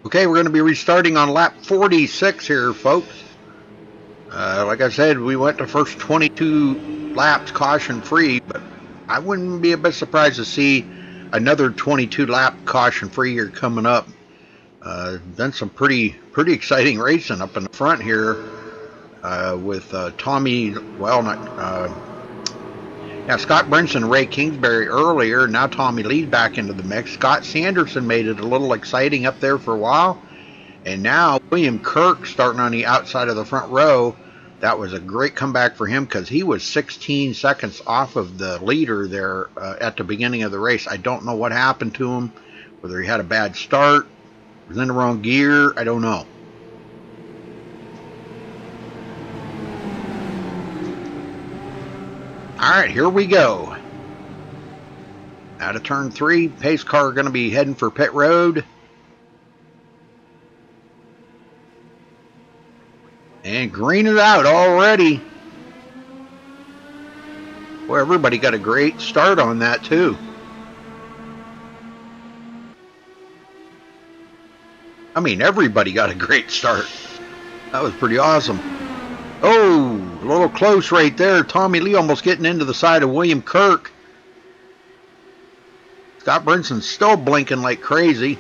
Speaker 1: Okay, we're going to be restarting on lap 46 here, folks. Like I said, we went the first 22 laps caution-free, but I wouldn't be a bit surprised to see another 22 lap caution-free here coming up. Done some pretty exciting racing up in the front here with Tommy, well, Scott Brinson and Ray Kingsbury earlier. Now Tommy Lee back into the mix. Scott Sanderson made it a little exciting up there for a while. And now William Kirk starting on the outside of the front row. That was a great comeback for him because he was 16 seconds off of the leader there at the beginning of the race. I don't know what happened to him, whether he had a bad start, was in the wrong gear, I don't know. All right, here we go. Out of turn 3, pace car going to be heading for pit road. And green is out already. Well, everybody got a great start on that too. I mean, everybody got a great start. That was pretty awesome. Oh, a little close right there. Tommy Lee almost getting into the side of William Kirk. Scott Brinson's still blinking like crazy.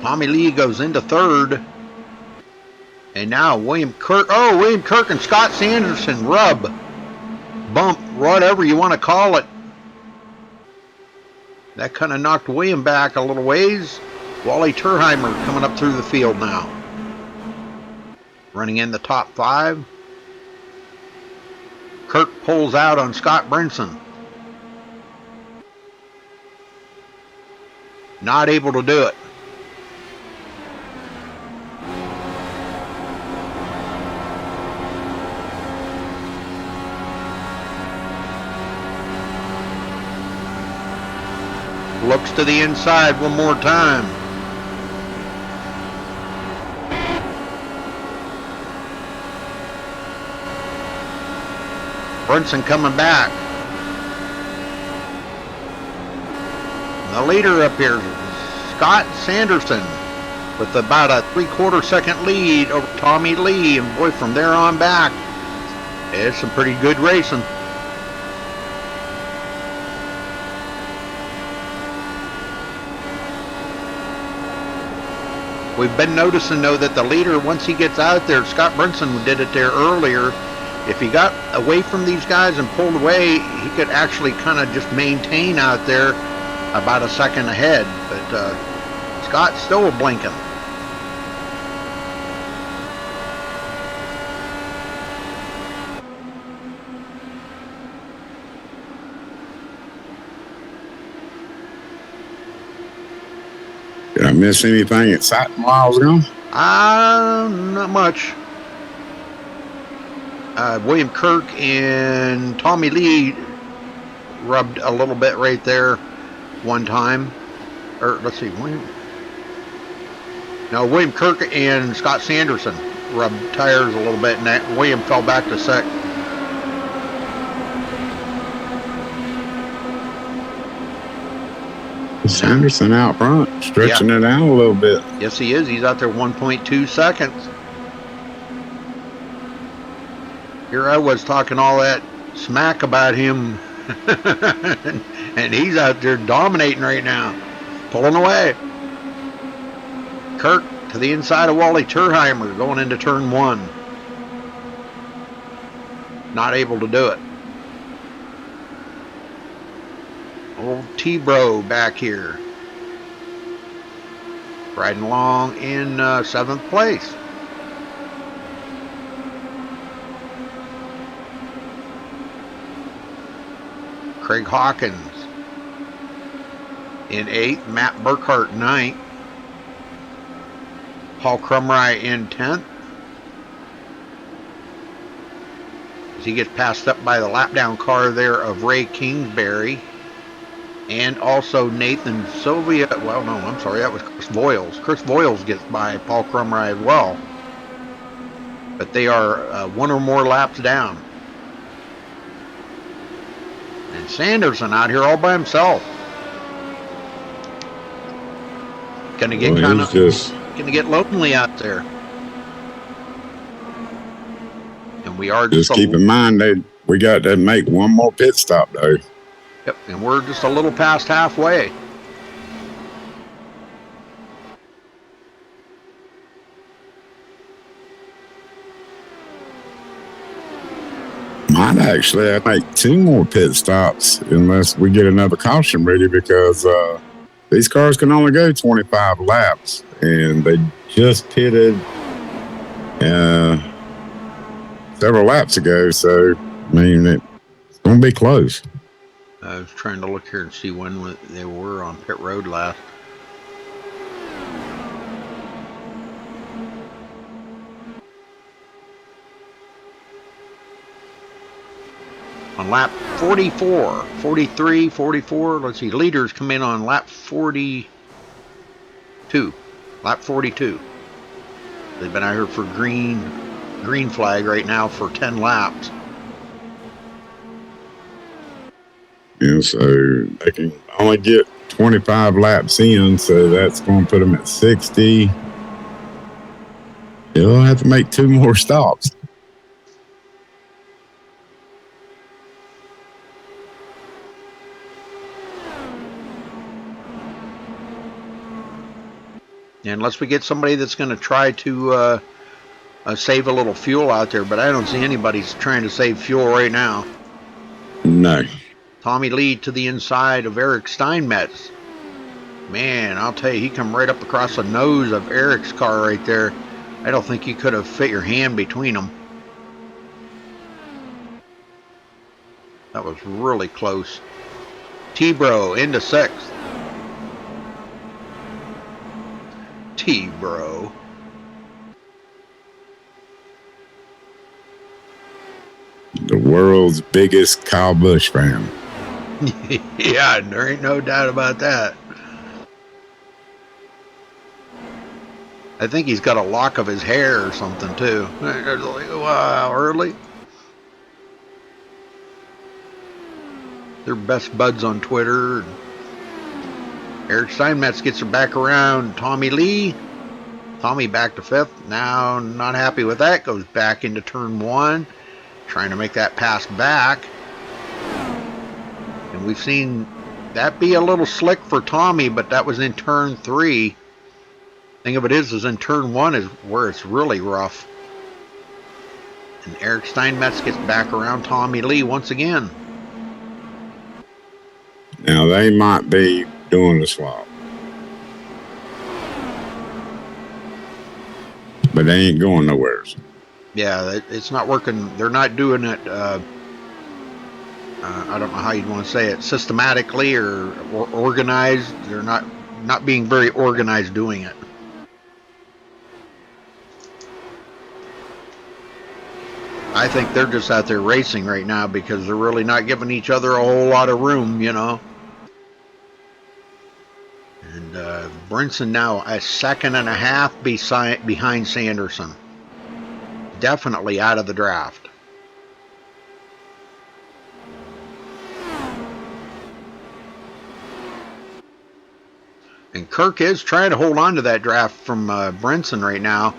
Speaker 1: Tommy Lee goes into third. And now William Kirk, William Kirk and Scott Sanderson rub, bump, whatever you want to call it. That kind of knocked William back a little ways. Wally Turheimer coming up through the field now. Running in the top 5. Kirk pulls out on Scott Brinson. Not able to do it. Looks to the inside one more time. Brinson coming back. The leader up here, Scott Sanderson, with about a 3/4 second lead over Tommy Lee. And boy, from there on back, it's some pretty good racing. We've been noticing, though, that the leader, once he gets out there, Scott Brinson did it there earlier, if he got away from these guys and pulled away, he could actually kind of just maintain out there about a second ahead. But Scott's still blinking.
Speaker 3: Did I miss anything exciting while I was gone?
Speaker 1: Not much. William Kirk and Tommy Lee rubbed a little bit right there one time. Or let's see, William Kirk and Scott Sanderson rubbed tires a little bit, and that William fell back to second.
Speaker 3: Sanderson out front, stretching it out a little bit.
Speaker 1: Yes, he is. He's out there 1.2 seconds. Here I was talking all that smack about him, and he's out there dominating right now, pulling away. Kirk to the inside of Wally Turheimer going into turn 1. Not able to do it. Old T-Bro back here. Riding along in 7th place. Craig Hawkins in 8th. Matt Burkhart 9th. Paul Crumry in 10th. As he gets passed up by the lap-down car there of Ray Kingsbury. And also Nathan Sylvia. Well, no, I'm sorry. That was Chris Voiles. Chris Voiles gets by Paul Crumry as well. But they are one or more laps down. And Sanderson out here all by himself. Gonna get gonna get lonely out there. And we are
Speaker 3: just keep in mind that we got to make one more pit stop though.
Speaker 1: Yep, and we're just a little past halfway.
Speaker 3: Might actually make 2 more pit stops unless we get another caution ready, because these cars can only go 25 laps, and they just pitted several laps ago. So, I mean, it's going to be close.
Speaker 1: I was trying to look here and see when they were on pit road last. On lap 44, 43, 44, let's see, leaders come in on lap 42. Lap 42. They've been out here for green flag right now for 10 laps.
Speaker 3: Yeah, so they can only get 25 laps in, so that's going to put them at 60. They'll have to make 2 more stops.
Speaker 1: Unless we get somebody that's going to try to save a little fuel out there, but I don't see anybody's trying to save fuel right now.
Speaker 3: No.
Speaker 1: Tommy Lee to the inside of Eric Steinmetz. Man, I'll tell you, he come right up across the nose of Eric's car right there. I don't think you could have fit your hand between them. That was really close. T-Bro into 6th. T-Bro.
Speaker 3: The world's biggest Kyle Busch fan.
Speaker 1: Yeah, there ain't no doubt about that. I think he's got a lock of his hair or something too. Wow, early. They're best buds on Twitter. Eric Steinmetz gets her back around Tommy Lee. Tommy back to 5th. Now not happy with that. Goes back into turn 1. Trying to make that pass back. And we've seen that be a little slick for Tommy, but that was in turn 3. Thing of it is in turn 1 is where it's really rough. And Eric Steinmetz gets back around Tommy Lee once again.
Speaker 3: Now they might be doing the swap, but they ain't going nowhere.
Speaker 1: Yeah, it's not working. They're not doing it. I don't know how you'd want to say it, systematically or organized. They're not being very organized doing it. I think they're just out there racing right now because they're really not giving each other a whole lot of room, you know. And Brinson now a 2.5 behind Sanderson. Definitely out of the draft. And Kirk is trying to hold on to that draft from Brinson right now.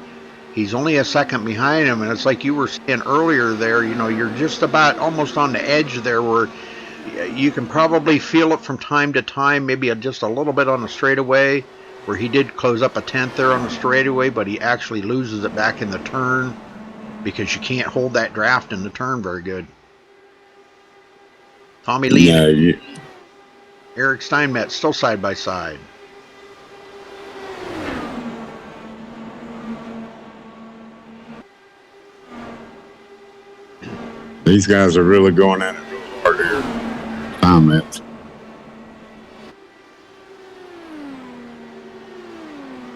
Speaker 1: He's only a second behind him, and it's like you were saying earlier there, you know, you're just about almost on the edge there where you can probably feel it from time to time, maybe just a little bit on the straightaway, where he did close up a 10th there on the straightaway, but he actually loses it back in the turn because you can't hold that draft in the turn very good. Tommy Lee, Eric Steinmetz still side by side.
Speaker 3: These guys are really going at it real hard here. Steinmetz.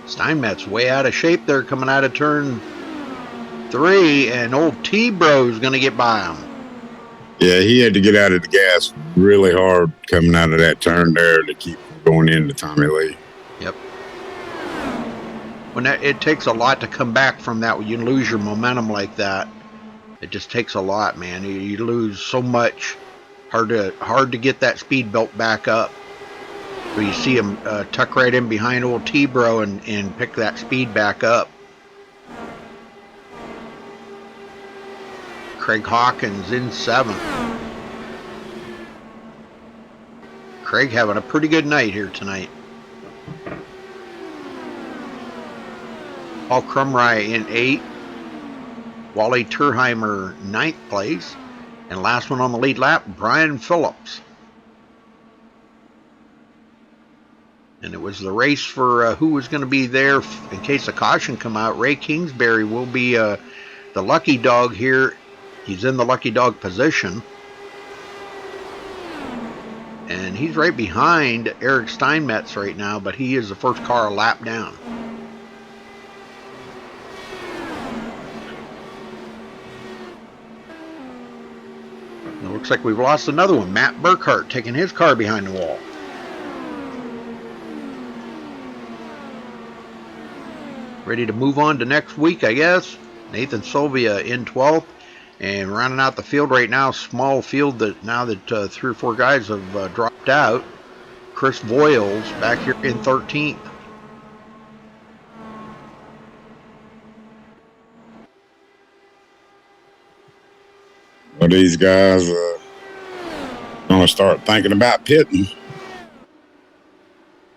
Speaker 1: Steinmetz way out of shape there coming out of turn 3, and old T-Bro's going to get by him.
Speaker 3: Yeah, he had to get out of the gas really hard coming out of that turn there to keep from going into Tommy Lee.
Speaker 1: Yep. When it takes a lot to come back from that, when you lose your momentum like that, it just takes a lot, man. You lose so much. Hard to get that speed belt back up. So you see him tuck right in behind old T-Bro and pick that speed back up. Craig Hawkins in 7th. Craig having a pretty good night here tonight. Paul Crumry in 8th. Wally Turheimer 9th place. And last one on the lead lap, Brian Phillips. And it was the race for who was going to be there in case a caution come out. Ray Kingsbury will be the lucky dog here. He's in the lucky dog position. And he's right behind Eric Steinmetz right now, but he is the first car a lap down. It looks like we've lost another one. Matt Burkhart taking his car behind the wall. Ready to move on to next week, I guess. Nathan Sylvia in 12th. And rounding out the field right now, small field that now that 3 or 4 guys have dropped out. Chris Voiles back here in 13th.
Speaker 3: Well, these guys going to start thinking about pitting.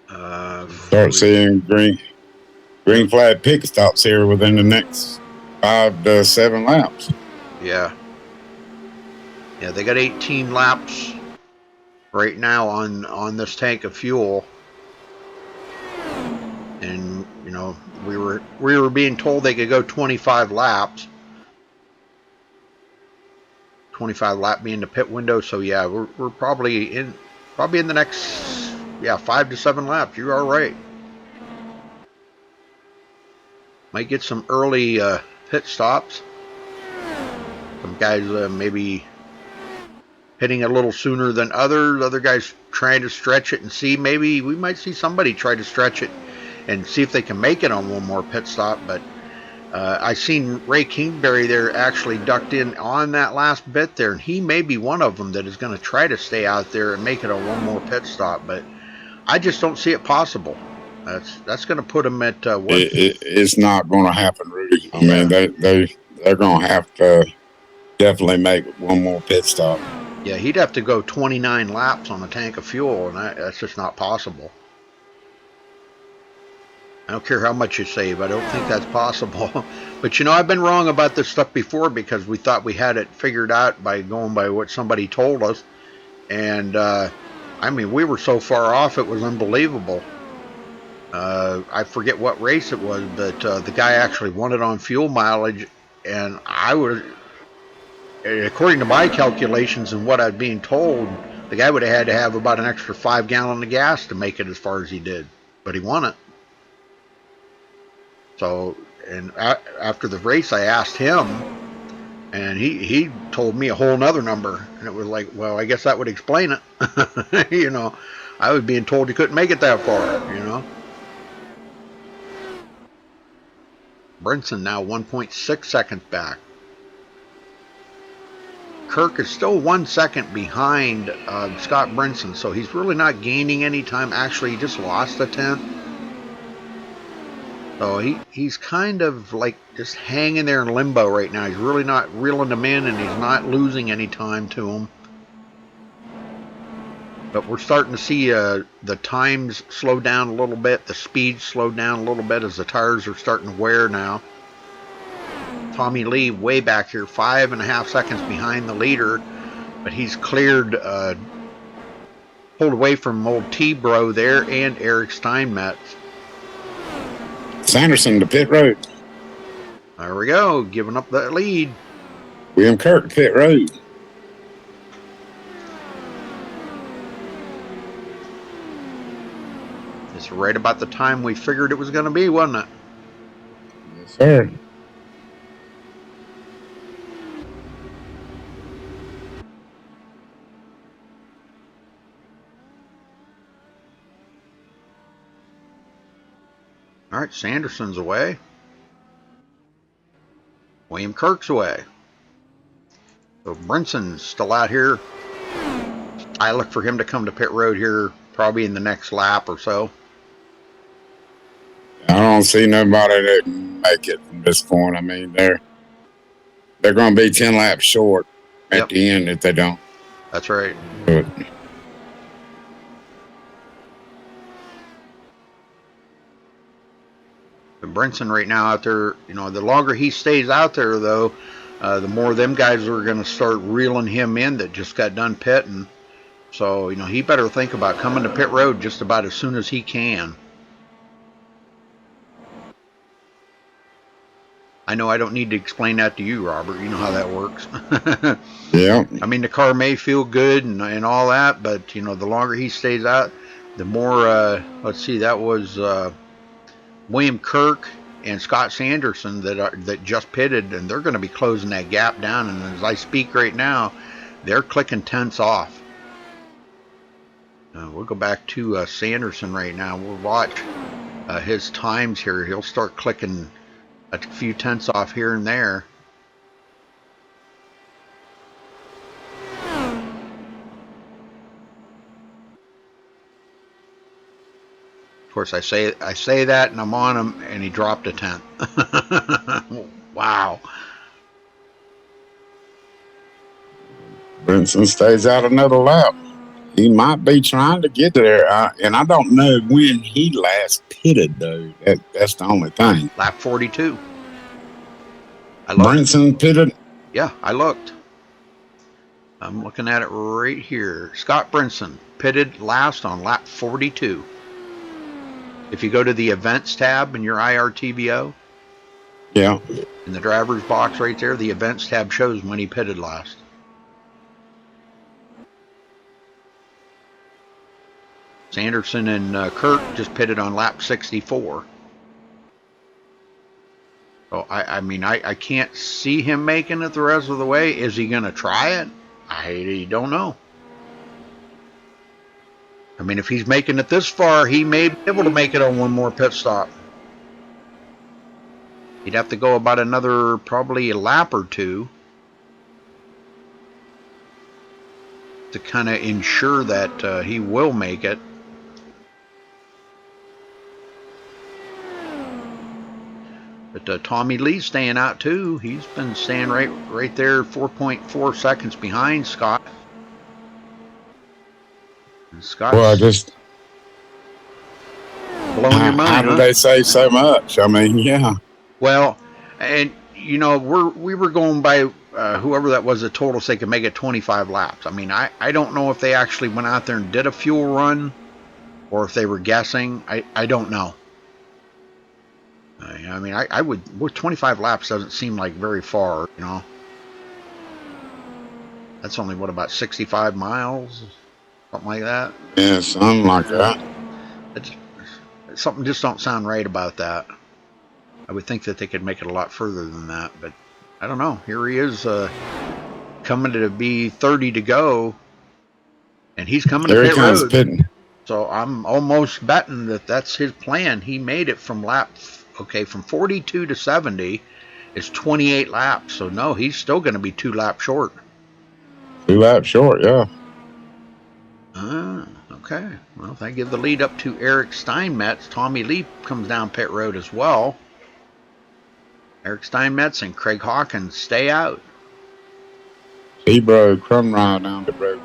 Speaker 3: Start seeing green flag pit stops here within the next 5 to 7 laps.
Speaker 1: Yeah. Yeah, they got 18 laps right now on this tank of fuel. And, you know, we were being told they could go 25 laps. 25 lap being the pit window, so yeah, we're probably in the next 5 to 7 laps. You are right. Might get some early pit stops. Some guys maybe hitting a little sooner than others. Other guys trying to stretch it and see. Maybe we might see somebody try to stretch it and see if they can make it on one more pit stop. But I seen Ray Kingsbury there actually ducked in on that last bit there, and he may be one of them that is going to try to stay out there and make it on one more pit stop. But I just don't see it possible. That's going to put him at what?
Speaker 3: It's not going to happen, Rudy. I mean, they're going to have to definitely make one more pit stop.
Speaker 1: Yeah, he'd have to go 29 laps on a tank of fuel, and that's just not possible. I don't care how much you save. I don't think that's possible. But, you know, I've been wrong about this stuff before because we thought we had it figured out by going by what somebody told us. And, I mean, we were so far off, it was unbelievable. I forget what race it was, but the guy actually won it on fuel mileage. And I would, according to my calculations and what I've been told, the guy would have had to have about an extra 5 gallons of gas to make it as far as he did. But he won it. So, and after the race, I asked him, and he told me a whole nother number. And it was like, well, I guess that would explain it. You know, I was being told he couldn't make it that far, you know. Brinson now 1.6 seconds back. Kirk is still 1 second behind Scott Brinson, so he's really not gaining any time. Actually, he just lost a tenth. So he's kind of like just hanging there in limbo right now. He's really not reeling them in, and he's not losing any time to them. But we're starting to see the times slow down a little bit, the speed slow down a little bit as the tires are starting to wear now. Tommy Lee way back here, 5.5 seconds behind the leader, but he's cleared, pulled away from old T-Bro there and Eric Steinmetz.
Speaker 3: Sanderson to pit road.
Speaker 1: There we go, giving up that lead.
Speaker 3: William Kirk to pit road.
Speaker 1: It's right about the time we figured it was going to be, wasn't it?
Speaker 3: Yes, sir.
Speaker 1: All right, Sanderson's away. William Kirk's away. So Brinson's still out here. I look for him to come to pit road here probably in the next lap or so.
Speaker 3: I don't see nobody that can make it from this point. I mean, they're going to be 10 laps short at the end if they don't.
Speaker 1: That's right.
Speaker 3: But
Speaker 1: Brinson right now out there, you know, the longer he stays out there, though, the more them guys are going to start reeling him in that just got done pitting. So, you know, he better think about coming to pit road just about as soon as he can. I know I don't need to explain that to you, Robert. You know how that works.
Speaker 3: yeah.
Speaker 1: I mean, the car may feel good and all that, but, you know, the longer he stays out, the more, let's see, that was William Kirk and Scott Sanderson that just pitted, and they're going to be closing that gap down. And as I speak right now, they're clicking tenths off. We'll go back to Sanderson right now. We'll watch his times here. He'll start clicking a few tenths off here and there. Of course, I say that, and I'm on him, and he dropped a tenth. Wow.
Speaker 3: Brinson stays out another lap. He might be trying to get there, and I don't know when he last pitted, though. That's the only thing.
Speaker 1: Lap 42.
Speaker 3: Brinson pitted?
Speaker 1: Yeah, I looked. I'm looking at it right here. Scott Brinson pitted last on lap 42. If you go to the events tab in your IRTVO,
Speaker 3: yeah,
Speaker 1: in the driver's box right there, the events tab shows when he pitted last. Sanderson and Kirk just pitted on lap 64. So, I mean, I can't see him making it the rest of the way. Is he going to try it? I don't know. I mean, if he's making it this far, he may be able to make it on one more pit stop. He'd have to go about another, probably a lap or two to kind of ensure that he will make it. But Tommy Lee's staying out too. He's been staying right there, 4.4 seconds behind Scott. And Scott's
Speaker 3: well, I just
Speaker 1: blowing your mind.
Speaker 3: How do they save so much? I mean, yeah.
Speaker 1: Well, and you know, we were going by whoever that was that told us they could make it 25 laps. I mean, I don't know if they actually went out there and did a fuel run, or if they were guessing. I don't know. I mean, I would. 25 laps doesn't seem like very far, you know. That's only what, about 65 miles, something like that.
Speaker 3: Yeah, something like that.
Speaker 1: Something just don't sound right about that. I would think that they could make it a lot further than that, but I don't know. Here he is, coming to be 30 to go, and he's coming to pit road.
Speaker 3: Pitting.
Speaker 1: So I'm almost betting that that's his plan. He made it from from 42 to 70 is 28 laps. So no, he's still going to be 2 laps short.
Speaker 3: 2 laps short, yeah.
Speaker 1: Okay. Well, if I give the lead up to Eric Steinmetz, Tommy Lee comes down pit road as well. Eric Steinmetz and Craig Hawkins stay out.
Speaker 3: Hebrew Crumride down the road.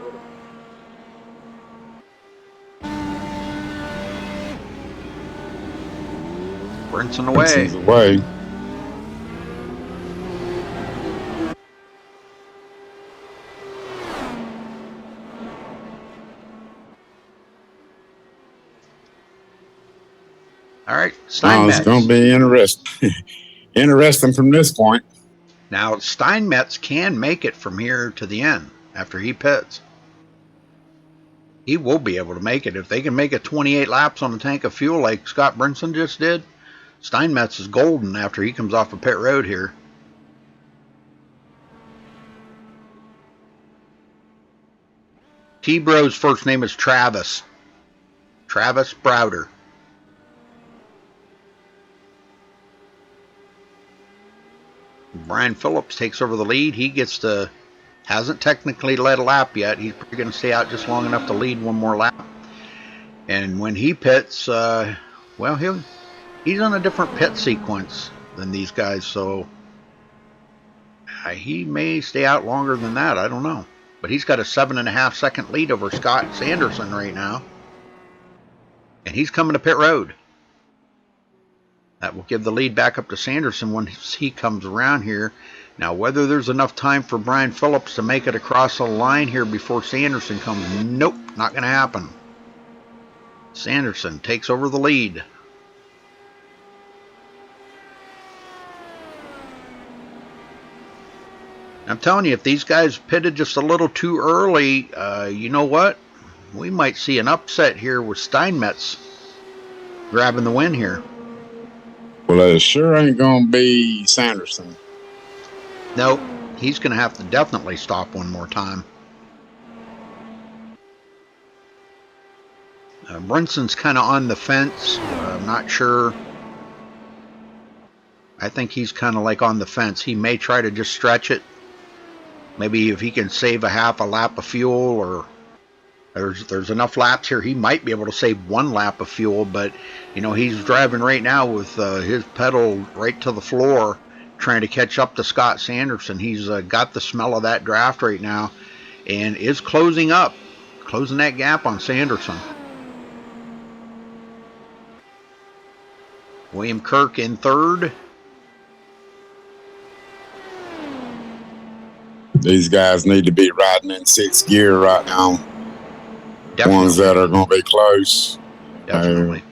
Speaker 1: Brinson away.
Speaker 3: Brinson's away.
Speaker 1: All right, Steinmetz.
Speaker 3: It's going to be interesting from this point.
Speaker 1: Now, Steinmetz can make it from here to the end after he pits. He will be able to make it. If they can make it 28 laps on a tank of fuel like Scott Brinson just did, Steinmetz is golden after he comes off of pit road here. T-Bro's first name is Travis. Travis Browder. Brian Phillips takes over the lead. He gets to, hasn't technically led a lap yet. He's probably going to stay out just long enough to lead one more lap. And when he pits, well, he's on a different pit sequence than these guys, so he may stay out longer than that. I don't know. But he's got a 7.5 second lead over Scott Sanderson right now. And he's coming to pit road. That will give the lead back up to Sanderson once he comes around here. Now, whether there's enough time for Brian Phillips to make it across the line here before Sanderson comes, nope, not going to happen. Sanderson takes over the lead. I'm telling you, if these guys pitted just a little too early, you know what? We might see an upset here with Steinmetz grabbing the win here.
Speaker 3: Well, it sure ain't going to be Sanderson.
Speaker 1: Nope, he's going to have to definitely stop one more time. Brinson's kind of on the fence. I'm not sure. I think he's kind of like on the fence. He may try to just stretch it. Maybe if he can save a half a lap of fuel, or there's enough laps here, he might be able to save 1 lap of fuel. But, you know, he's driving right now with his pedal right to the floor, trying to catch up to Scott Sanderson. He's got the smell of that draft right now and is closing that gap on Sanderson. William Kirk in third.
Speaker 3: These guys need to be riding in 6th gear right now.
Speaker 1: Definitely.
Speaker 3: Ones that are going to be close.
Speaker 1: Definitely.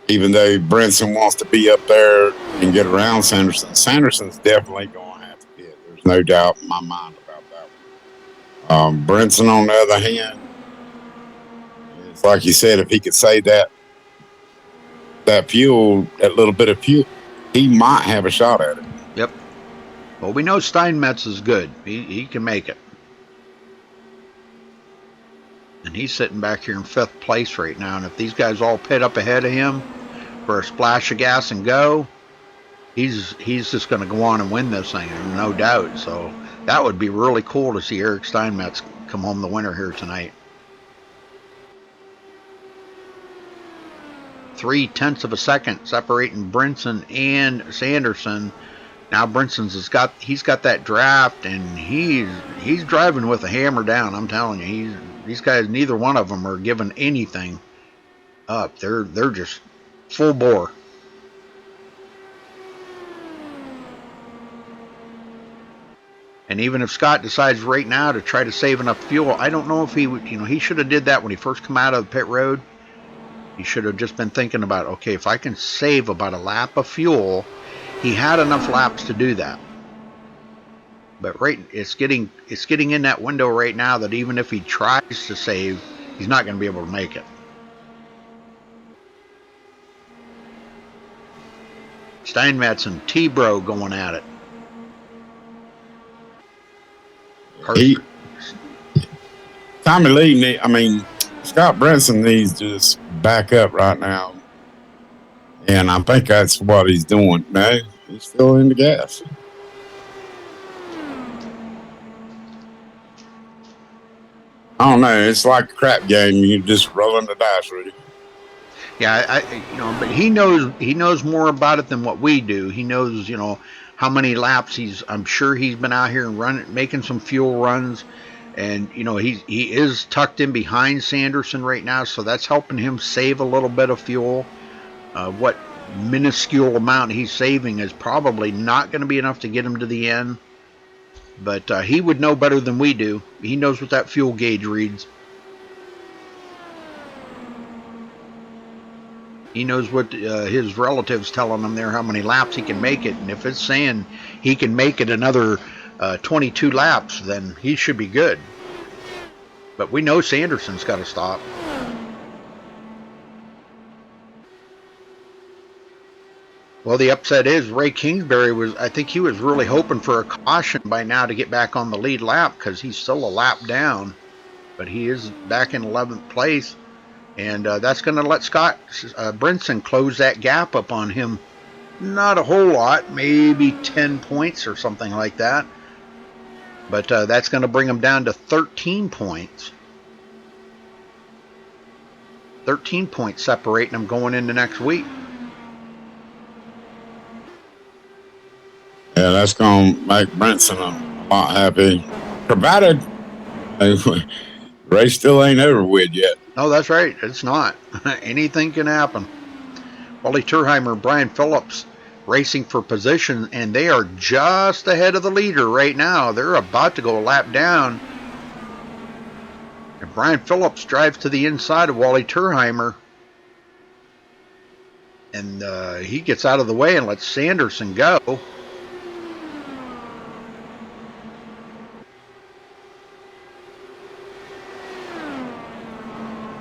Speaker 3: Even though Brinson wants to be up there and get around Sanderson, Sanderson's definitely going to have to pit. There's no doubt in my mind about that one. Brinson, on the other hand, it's like you said, if he could save that fuel, that little bit of fuel, he might have a shot at it.
Speaker 1: Yep. Well, we know Steinmetz is good. He can make it. And he's sitting back here in 5th place right now. And if these guys all pit up ahead of him for a splash of gas and go, he's just going to go on and win this thing, no doubt. So that would be really cool to see Eric Steinmetz come home the winner here tonight. 0.3 of a second separating Brinson and Sanderson. Now Brinson's he's got that draft, and he's driving with a hammer down. I'm telling you, these guys, neither one of them are giving anything up. They're just full bore. And even if Scott decides right now to try to save enough fuel, I don't know if he would. He should have did that when he first come out of the pit road. He should have just been thinking about, okay, if I can save about a lap of fuel. He had enough laps to do that. But it's getting in that window right now that even if he tries to save, he's not going to be able to make it. Steinmetz and T-Bro going at it.
Speaker 3: Tommy Lee, Scott Brinson needs to just back up right now. And I think that's what he's doing. No, he's still in the gas. I don't know. It's like a crap game. You're just rolling the dice, really.
Speaker 1: Yeah, but he knows more about it than what we do. He knows, how many laps I'm sure he's been out here and making some fuel runs, and he is tucked in behind Sanderson right now, so that's helping him save a little bit of fuel. What minuscule amount he's saving is probably not going to be enough to get him to the end, but he would know better than we do. He knows what that fuel gauge reads. He knows what his relatives telling him there, how many laps he can make it, and if it's saying he can make it another 22 laps, then he should be good. But we know Sanderson's got to stop. Well, the upset is Ray Kingsbury I think he was really hoping for a caution by now to get back on the lead lap because he's still a lap down. But he is back in 11th place. And that's going to let Scott Brinson close that gap up on him. Not a whole lot, maybe 10 points or something like that. But that's going to bring him down to 13 points. 13 points separating them going into next week.
Speaker 3: Yeah, that's going to make Brinson a lot happy. Provided race still ain't over with yet.
Speaker 1: Oh, that's right. It's not. Anything can happen. Wally Turheimer and Brian Phillips racing for position, and they are just ahead of the leader right now. They're about to go a lap down. And Brian Phillips drives to the inside of Wally Turheimer. And he gets out of the way and lets Sanderson go.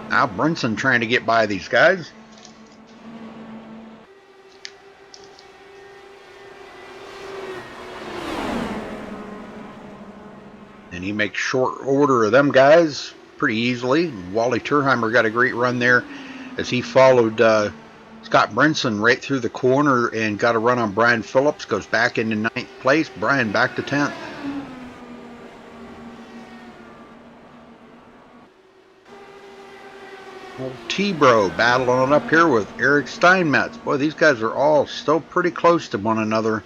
Speaker 1: Now Brinson trying to get by these guys. And he makes short order of them guys pretty easily. Wally Turheimer got a great run there as he followed Scott Brinson right through the corner and got a run on Brian Phillips. Goes back into 9th place. Brian back to 10th. T-Bro battling up here with Eric Steinmetz. Boy, these guys are all still pretty close to one another.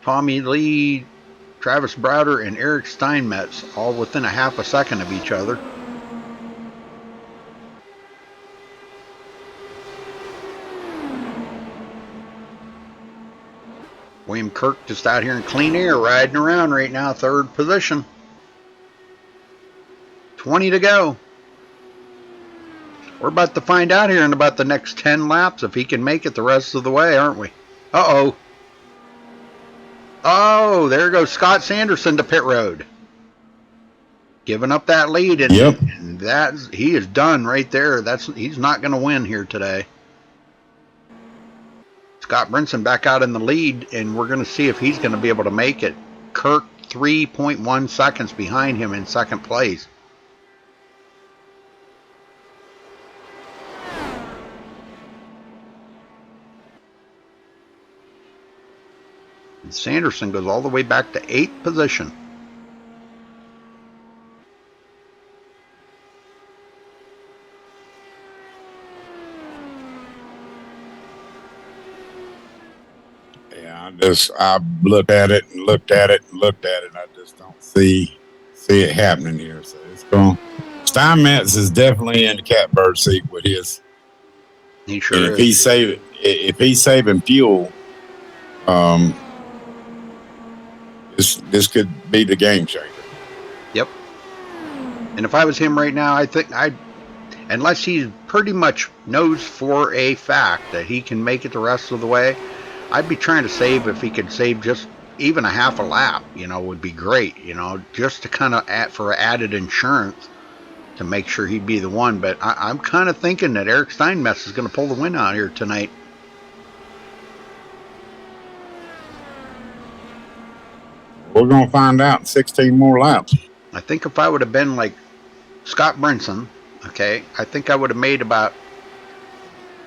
Speaker 1: Tommy Lee, Travis Browder, and Eric Steinmetz all within a half a second of each other. William Kirk just out here in clean air riding around right now, 3rd position. 20 to go. We're about to find out here in about the next 10 laps if he can make it the rest of the way, aren't we? Uh-oh. Oh, there goes Scott Sanderson to pit road. Giving up that lead, and,
Speaker 3: Yep.
Speaker 1: and he is done right there. He's not going to win here today. Scott Brinson back out in the lead, and we're going to see if he's going to be able to make it. Kirk 3.1 seconds behind him in 2nd place. And Sanderson goes all the way back to 8th position.
Speaker 3: Yeah, I looked at it and looked at it and looked at it. I just don't see it happening here. So it's going. Steinmetz is definitely in the catbird seat with his.
Speaker 1: He sure
Speaker 3: and
Speaker 1: is.
Speaker 3: If he's saving fuel, this could be the game changer.
Speaker 1: Yep. And if I was him right now, I think unless he pretty much knows for a fact that he can make it the rest of the way, I'd be trying to save. If he could save just even a half a lap, would be great, just to kind of for added insurance to make sure he'd be the one. But I'm kind of thinking that Eric Steinmetz is going to pull the win out here tonight.
Speaker 3: We're going to find out in 16 more laps.
Speaker 1: I think if I would have been like Scott Brinson, okay, I think I would have made about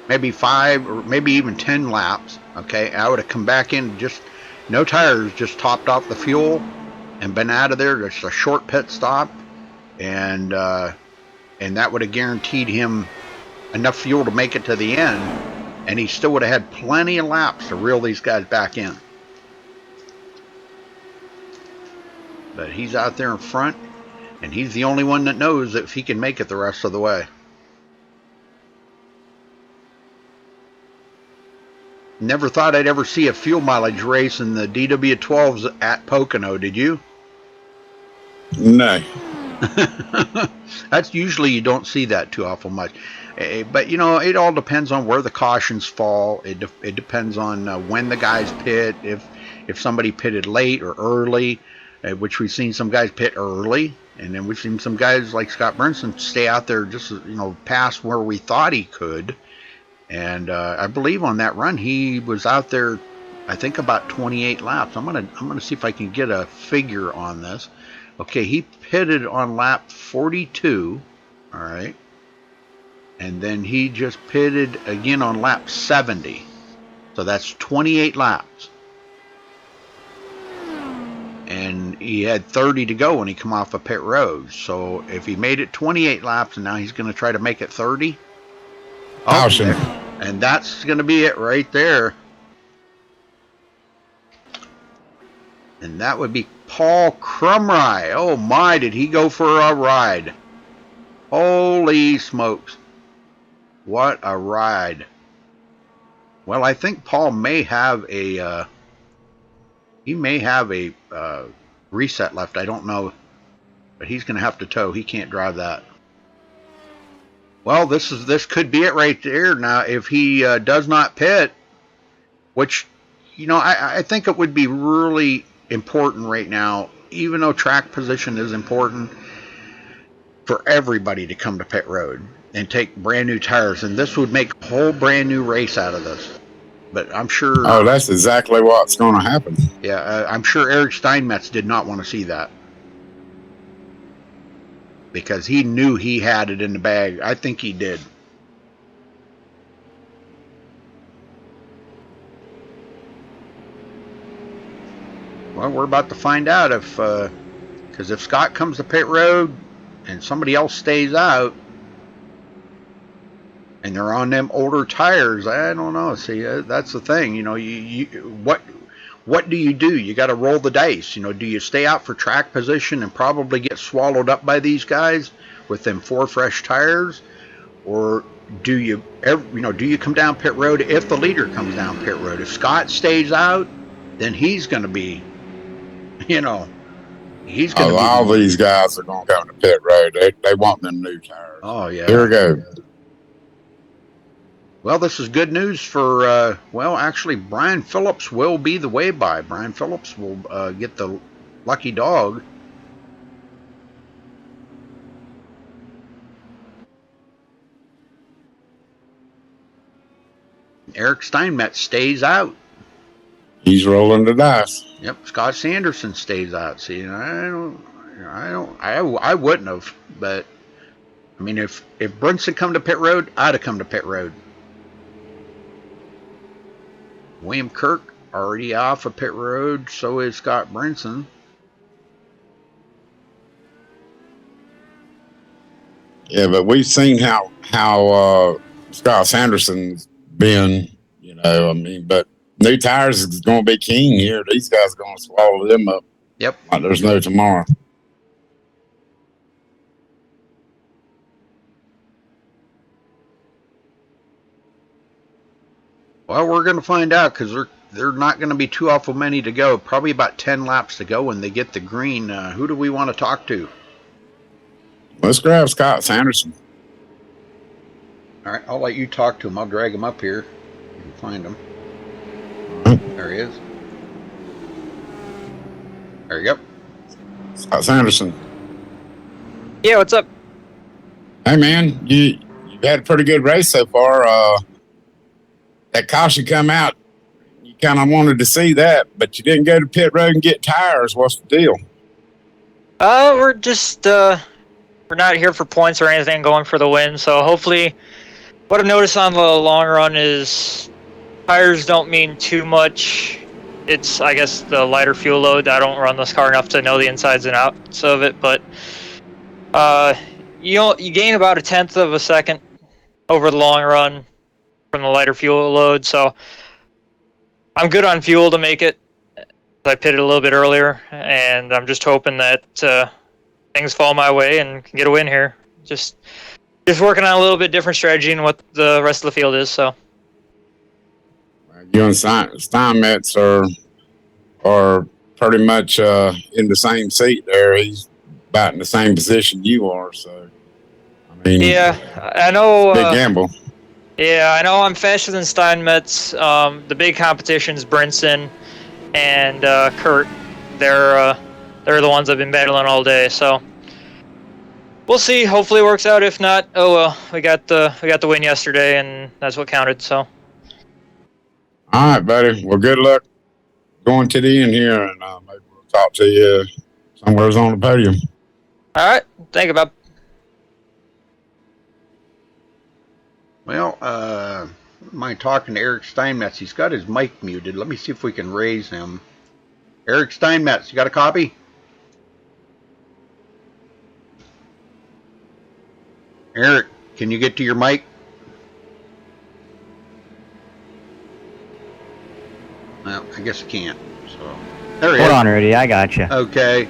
Speaker 1: maybe 5 or maybe even 10 laps, okay. I would have come back in, just no tires, just topped off the fuel and been out of there. Just a short pit stop, and that would have guaranteed him enough fuel to make it to the end, and he still would have had plenty of laps to reel these guys back in. But he's out there in front, and he's the only one that knows if he can make it the rest of the way. Never thought I'd ever see a fuel mileage race in the DW12s at Pocono, did you?
Speaker 3: No.
Speaker 1: That's usually, you don't see that too awful much. But, it all depends on where the cautions fall. It depends on when the guys pit, if somebody pitted late or early. which we've seen some guys pit early, and then we've seen some guys like Scott Brinson stay out there just past where we thought he could. And I believe on that run he was out there, I think about 28 laps. I'm gonna see if I can get a figure on this. Okay, he pitted on lap 42. All right, and then he just pitted again on lap 70. So that's 28 laps. And he had 30 to go when he come off of pit road. So if he made it 28 laps and now he's going to try to make it 30.
Speaker 3: Caution.
Speaker 1: And that's going to be it right there. And that would be Paul Crumry. Oh my, did he go for a ride. Holy smokes. What a ride. Well, I think Paul may have a reset left. I don't know, but he's going to have to tow. He can't drive that. Well, this could be it right there. Now, if he does not pit, which I think it would be really important right now, even though track position is important, for everybody to come to pit road and take brand new tires, and this would make a whole brand new race out of this. But I'm sure.
Speaker 3: Oh, that's exactly what's going to happen.
Speaker 1: Yeah, I'm sure Eric Steinmetz did not want to see that, because he knew he had it in the bag. I think he did. Well, we're about to find out because if Scott comes to pit road and somebody else stays out, and they're on them older tires, I don't know. See, that's the thing. What do? You got to roll the dice. Do you stay out for track position and probably get swallowed up by these guys with them 4 fresh tires, or do you come down pit road if the leader comes down pit road? If Scott stays out, then he's going to be, he's going to be.
Speaker 3: All these guys are going to come to pit road. They want them new tires.
Speaker 1: Oh yeah.
Speaker 3: Here we go.
Speaker 1: Well, this is good news for, actually, Brian Phillips will be the way by. Brian Phillips will get the lucky dog. Eric Steinmetz stays out.
Speaker 3: He's rolling the dice.
Speaker 1: Yep, Scott Sanderson stays out. See, I wouldn't have, but I mean, if Brunson come to pit road, I'd have come to pit road. William Kirk already off of pit road, so is Scott Brinson.
Speaker 3: Yeah, but we've seen how Scott Sanderson's been, but new tires is going to be king here. These guys are going to swallow them up.
Speaker 1: Yep.
Speaker 3: Like there's no tomorrow.
Speaker 1: Well, we're going to find out, because they're not going to be too awful many to go. Probably about 10 laps to go when they get the green. Who do we want to talk to?
Speaker 3: Let's grab Scott Sanderson.
Speaker 1: All right, I'll let you talk to him. I'll drag him up here. You can find him. There he is. There you go.
Speaker 3: Scott Sanderson.
Speaker 8: Yeah, what's up?
Speaker 3: Hey, man, you've had a pretty good race so far. That caution come out. You kind of wanted to see that, but you didn't go to pit road and get tires. What's the deal?
Speaker 8: We're just we're not here for points or anything, going for the win. So hopefully, what I've noticed on the long run is tires don't mean too much. It's, I guess, the lighter fuel load. I don't run this car enough to know the insides and outs of it, but you gain about 1/10 of a second over the long run from the lighter fuel load. So I'm good on fuel to make it. I pitted a little bit earlier, and I'm just hoping that things fall my way and can get a win here. Just working on a little bit different strategy than what the rest of the field is. So
Speaker 3: You and Steinmetz are pretty much in the same seat there. He's about in the same position you are. So I mean,
Speaker 8: yeah, I know.
Speaker 3: Big gamble.
Speaker 8: Yeah, I know I'm faster than Steinmetz. The big competition's Brinson and Kurt. They're they're the ones I've been battling all day. So we'll see. Hopefully it works out. If not, oh well. We got the win yesterday, and that's what counted. So.
Speaker 3: All right, buddy. Well, good luck going to the end here, and maybe we'll talk to you somewhere on the podium.
Speaker 8: All right. Thank you, Bob.
Speaker 1: Well, mind talking to Eric Steinmetz. He's got his mic muted. Let me see if we can raise him. Eric Steinmetz, you got a copy? Eric, can you get to your mic? Well, I guess I can't. So there he is.
Speaker 9: Hold on, Rudy. I got you.
Speaker 1: Okay.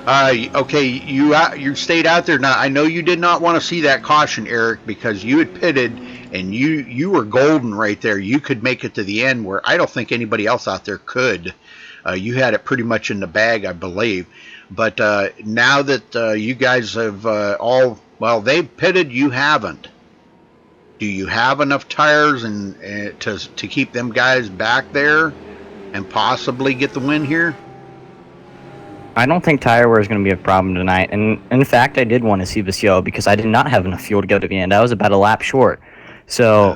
Speaker 1: Okay, you stayed out there. Now I know you did not want to see that caution, Eric, because you had pitted and you were golden right there. You could make it to the end where I don't think anybody else out there could. You had it pretty much in the bag, I believe. But now that you guys have they've pitted, you haven't. Do you have enough tires and to keep them guys back there and possibly get the win here?
Speaker 9: I don't think tire wear is going to be a problem tonight. And in fact, I did want to see Vasio because I did not have enough fuel to go to the end. I was about a lap short. So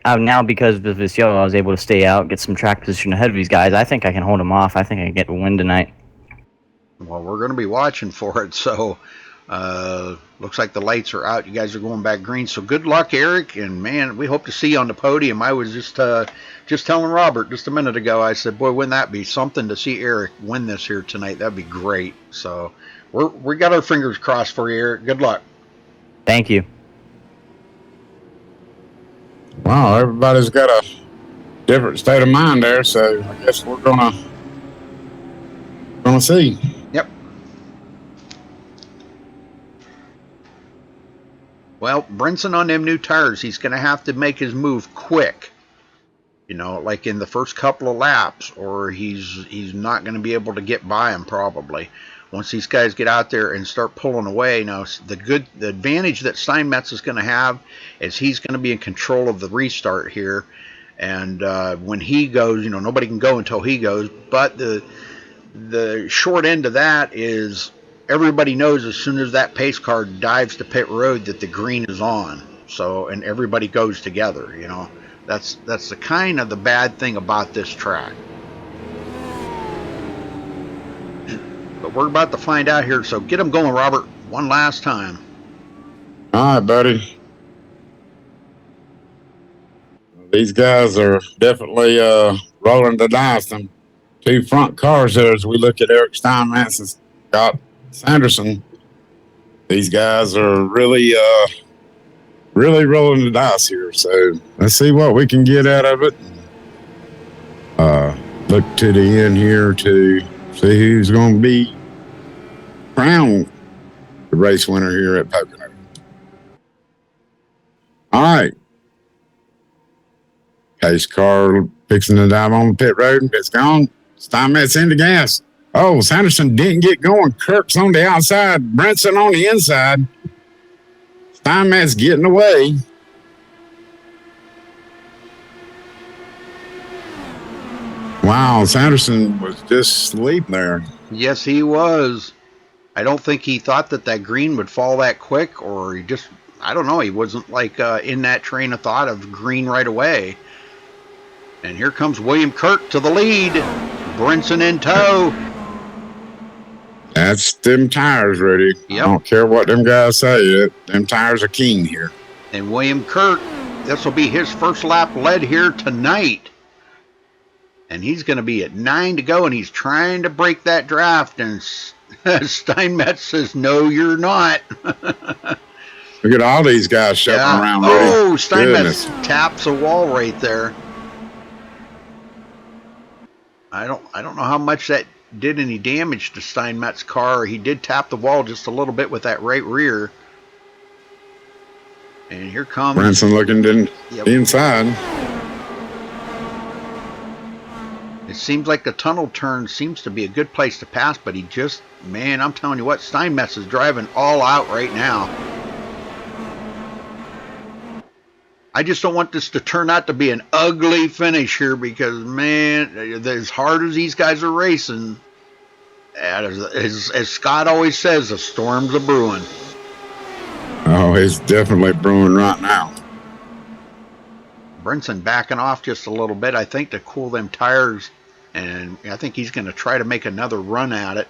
Speaker 9: now because of the Vasio, I was able to stay out, get some track position ahead of these guys. I think I can hold them off. I think I can get a win tonight.
Speaker 1: Well, we're going to be watching for it. So looks like the lights are out. You guys are going back green. So good luck, Eric. And man, we hope to see you on the podium. I was just telling Robert just a minute ago. I said, boy, wouldn't that be something to see Eric win this here tonight? That'd be great. So we got our fingers crossed for you, Eric. Good luck.
Speaker 9: Thank you.
Speaker 3: Wow, everybody's got a different state of mind there, so I guess we're gonna see.
Speaker 1: Yep. Well, Brinson on them new tires, he's going to have to make his move quick. You know, like in the first couple of laps, or he's not going to be able to get by him probably. Once these guys get out there and start pulling away, now the advantage that Steinmetz is going to have is he's going to be in control of the restart here, and when he goes, you know, nobody can go until he goes. But the short end of that is everybody knows as soon as that pace car dives to pit road that the green is on. So, and everybody goes together. You know, that's the kind of the bad thing about this track. But we're about to find out here, so get them going, Robert, one last time.
Speaker 3: All right, buddy. These guys are definitely rolling the dice. Them two front cars there as we look at Eric Steinmetz and Scott Sanderson. These guys are really rolling the dice here. So let's see what we can get out of it. Look to the end here to see who's going to be crowned the race winner here at Pocono. All right. Pace car fixing to dive on the pit road. It's gone. Steinmetz into gas. Oh, Sanderson didn't get going. Kirk's on the outside. Brinson on the inside. Steinmetz getting away. Wow, Sanderson was just asleep there.
Speaker 1: Yes, he was. I don't think he thought that green would fall that quick, or he just, I don't know, he wasn't like in that train of thought of green right away. And here comes William Kirk to the lead. Brinson in tow.
Speaker 3: That's them tires, Rudy.
Speaker 1: Yep.
Speaker 3: I don't care what them guys say. Them tires are keen here.
Speaker 1: And William Kirk, this will be his first lap led here tonight. And he's going to be at 9 to go, and he's trying to break that draft. And Steinmetz says, no, you're not.
Speaker 3: Look at all these guys shoving around, Rudy.
Speaker 1: Oh, Steinmetz taps a wall right there. I don't know how much that did any damage to Steinmetz's car. He did tap the wall just a little bit with that right rear. And here comes
Speaker 3: Brinson looking inside.
Speaker 1: It seems like the tunnel turn seems to be a good place to pass, but he just, man, I'm telling you what, Steinmetz is driving all out right now. I just don't want this to turn out to be an ugly finish here because, man, as hard as these guys are racing, As Scott always says, the storms are brewing.
Speaker 3: Oh, it's definitely brewing right now.
Speaker 1: Brinson backing off just a little bit, I think, to cool them tires, and I think he's going to try to make another run at it.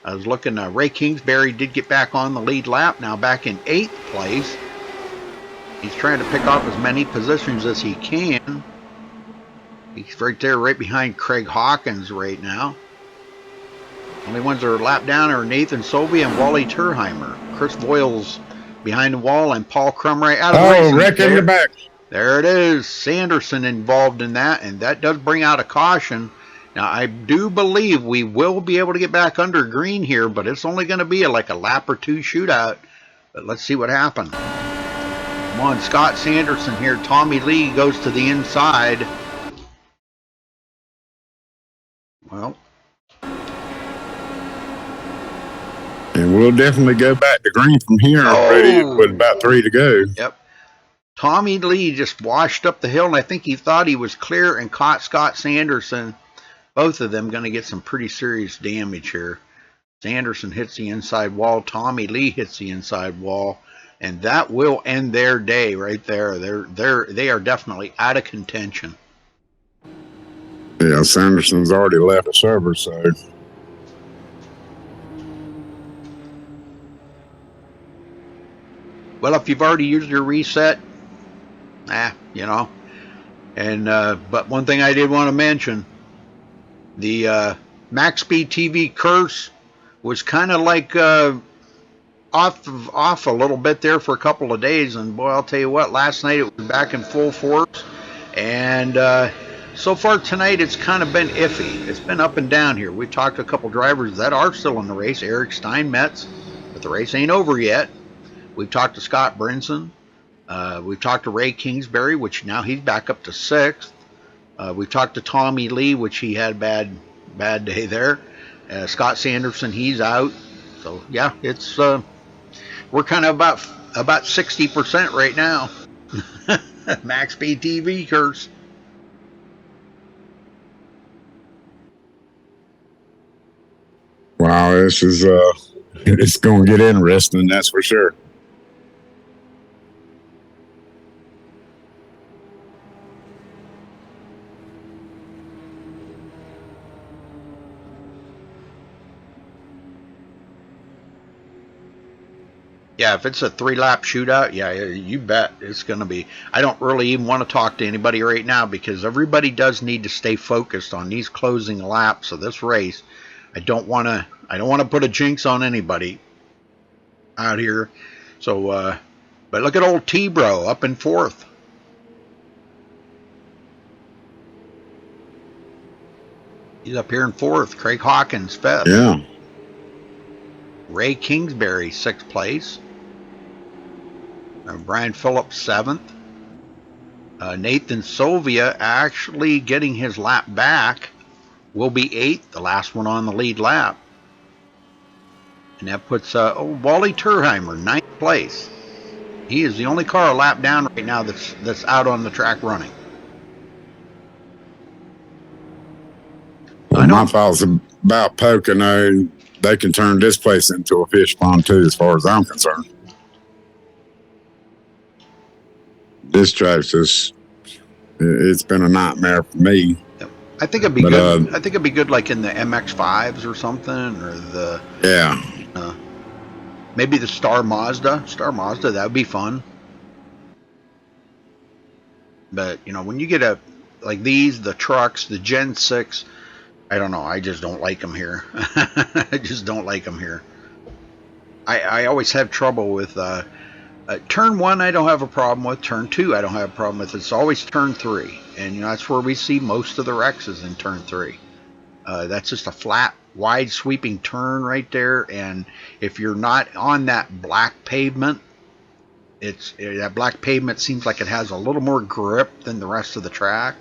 Speaker 1: I was looking, Ray Kingsbury did get back on the lead lap, now back in 8th place. He's trying to pick off as many positions as he can. He's right there, right behind Craig Hawkins right now. Only ones that are lap down are Nathan Sobey and Wally Turheimer. Chris Voiles behind the wall and Paul Crumray out of the race.
Speaker 3: Oh, wreck in the back.
Speaker 1: There it is. Sanderson involved in that, and that does bring out a caution. Now, I do believe we will be able to get back under green here, but it's only going to be like a lap or two shootout. But let's see what happens. Come on, Scott Sanderson here. Tommy Lee goes to the inside. Well.
Speaker 3: And we'll definitely go back to green from here already with about 3 to go.
Speaker 1: Yep. Tommy Lee just washed up the hill, and I think he thought he was clear and caught Scott Sanderson. Both of them going to get some pretty serious damage here. Sanderson hits the inside wall. Tommy Lee hits the inside wall. And that will end their day right there. They are definitely out of contention.
Speaker 3: Yeah, Sanderson's already left the server, so.
Speaker 1: Well, if you've already used your reset, you know. And but one thing I did want to mention, the MaxSpeedTV curse was kind of like off a little bit there for a couple of days, and boy, I'll tell you what, last night it was back in full force, and so far tonight it's kind of been iffy. It's been up and down here. We've talked to a couple drivers that are still in the race, Eric Steinmetz, but the race ain't over yet. We've talked to Scott Brinson. We've talked to Ray Kingsbury, which now he's back up to 6th. We've talked to Tommy Lee, which he had a bad day there. Scott Sanderson, he's out. So yeah, it's we're kind of about 60% right now. MaxSpeedTV curse.
Speaker 3: Wow, this is it's going to get interesting, that's for sure.
Speaker 1: Yeah, if it's a 3-lap shootout, yeah, you bet it's going to be. I don't really even want to talk to anybody right now because everybody does need to stay focused on these closing laps of this race. I don't want to put a jinx on anybody out here. So, but look at old T-Bro up in 4th. He's up here in 4th. Craig Hawkins 5th.
Speaker 3: Yeah.
Speaker 1: Ray Kingsbury 6th place. Brian Phillips 7th. Nathan Sylvia actually getting his lap back will be 8th, the last one on the lead lap. And that puts Wally Turheimer 9th place. He is the only car a lap down right now that's out on the track running.
Speaker 3: Well, my thoughts about Pocono, they can turn this place into a fish pond too, as far as I'm concerned. This track's it's been a nightmare for me.
Speaker 1: I think it'd be good. I think it'd be good, like in the MX-5s or something, or the maybe the Star Mazda. That would be fun. But you know, when you get like these, the trucks, the Gen 6, I don't know. I just don't like them here. I just don't like them here. I always have trouble with. Turn 1 I don't have a problem with. Turn 2 I don't have a problem with. It's always turn 3. And you know, that's where we see most of the wrecks is in turn 3. That's just a flat, wide sweeping turn right there. And if you're not on that black pavement, that black pavement seems like it has a little more grip than the rest of the track.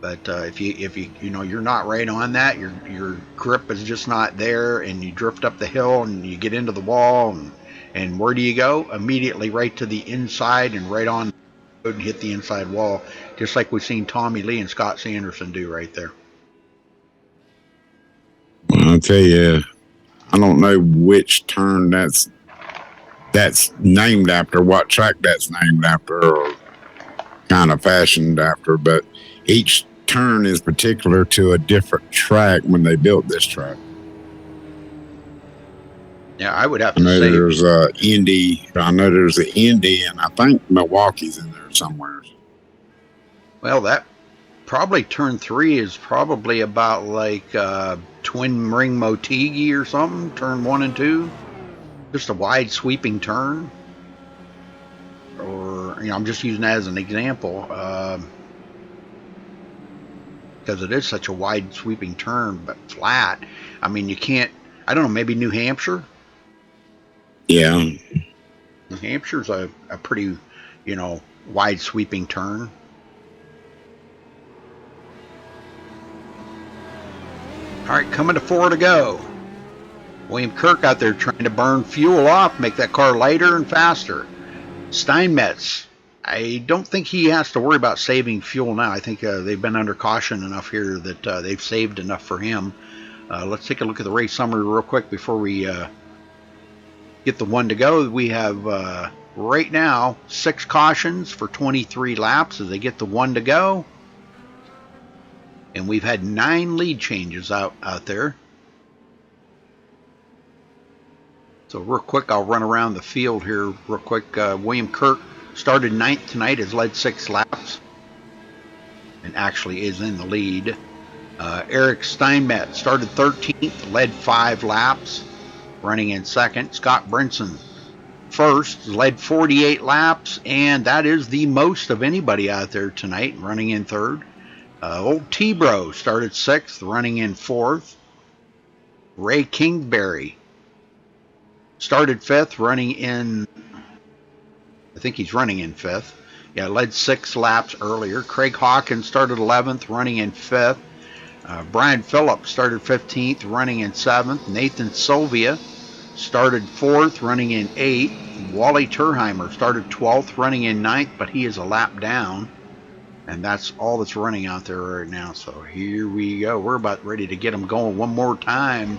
Speaker 1: But if you know you're not right on that, your grip is just not there, and you drift up the hill and you get into the wall, and where do you go? Immediately right to the inside and right on the road and hit the inside wall, just like we've seen Tommy Lee and Scott Sanderson do right there.
Speaker 3: I'll tell you, I don't know which turn that's named after, what track that's named after, or kind of fashioned after, but each turn is particular to a different track when they built this track.
Speaker 1: Yeah, I would have
Speaker 3: I
Speaker 1: to
Speaker 3: know
Speaker 1: say
Speaker 3: there's Indy. I know there's the Indy, and I think Milwaukee's in there somewhere.
Speaker 1: well, that probably turn 3 is probably about like twin ring Motegi or something. Turn 1 and 2, just a wide sweeping turn. Or I'm just using that as an example because it is such a wide sweeping turn, but flat. I mean, you can't. I don't know. Maybe New Hampshire.
Speaker 3: Yeah.
Speaker 1: New Hampshire's a pretty, wide sweeping turn. All right, coming to 4 to go. William Kirk out there trying to burn fuel off, make that car lighter and faster. Steinmetz, I don't think he has to worry about saving fuel now. I think they've been under caution enough here that they've saved enough for him. Let's take a look at the race summary real quick before we get the 1 to go. We have right now 6 cautions for 23 laps as they get the 1 to go. And we've had 9 lead changes out there. So real quick, I'll run around the field here real quick. William Kirk started 9th tonight, has led 6 laps, and actually is in the lead. Eric Steinmetz started 13th, led 5 laps, running in 2nd. Scott Brinson first, led 48 laps, and that is the most of anybody out there tonight, running in 3rd. Old T-Bro started 6th, running in 4th. Ray Kingsbury started 5th, running in, I think he's running in 5th. Yeah, led 6 laps earlier. Craig Hawkins started 11th, running in 5th. Brian Phillips started 15th, running in 7th. Nathan Sylvia started 4th, running in 8th. Wally Turheimer started 12th, running in 9th, but he is a lap down. And that's all that's running out there right now. So here we go. We're about ready to get them going one more time.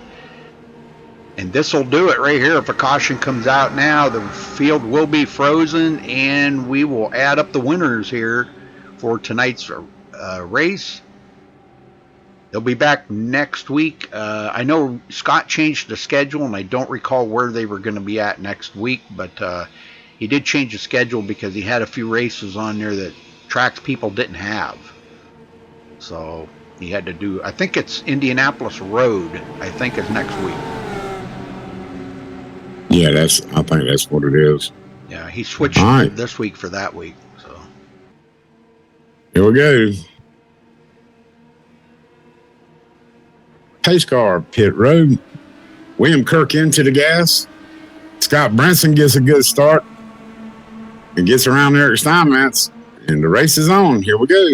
Speaker 1: And this will do it right here. If a caution comes out now, the field will be frozen, and we will add up the winners here for tonight's race. They'll be back next week. I know Scott changed the schedule, and I don't recall where they were going to be at next week, but he did change the schedule because he had a few races on there that tracks people didn't have. So he had to do, I think it's Indianapolis Road, I think is next week.
Speaker 3: Yeah, I think that's what it is.
Speaker 1: Yeah, he switched this week for that week. So
Speaker 3: here we go. Pace car, pit road. William Kirk into the gas. Scott Brinson gets a good start and gets around Eric Steinmetz, and the race is on. Here we go.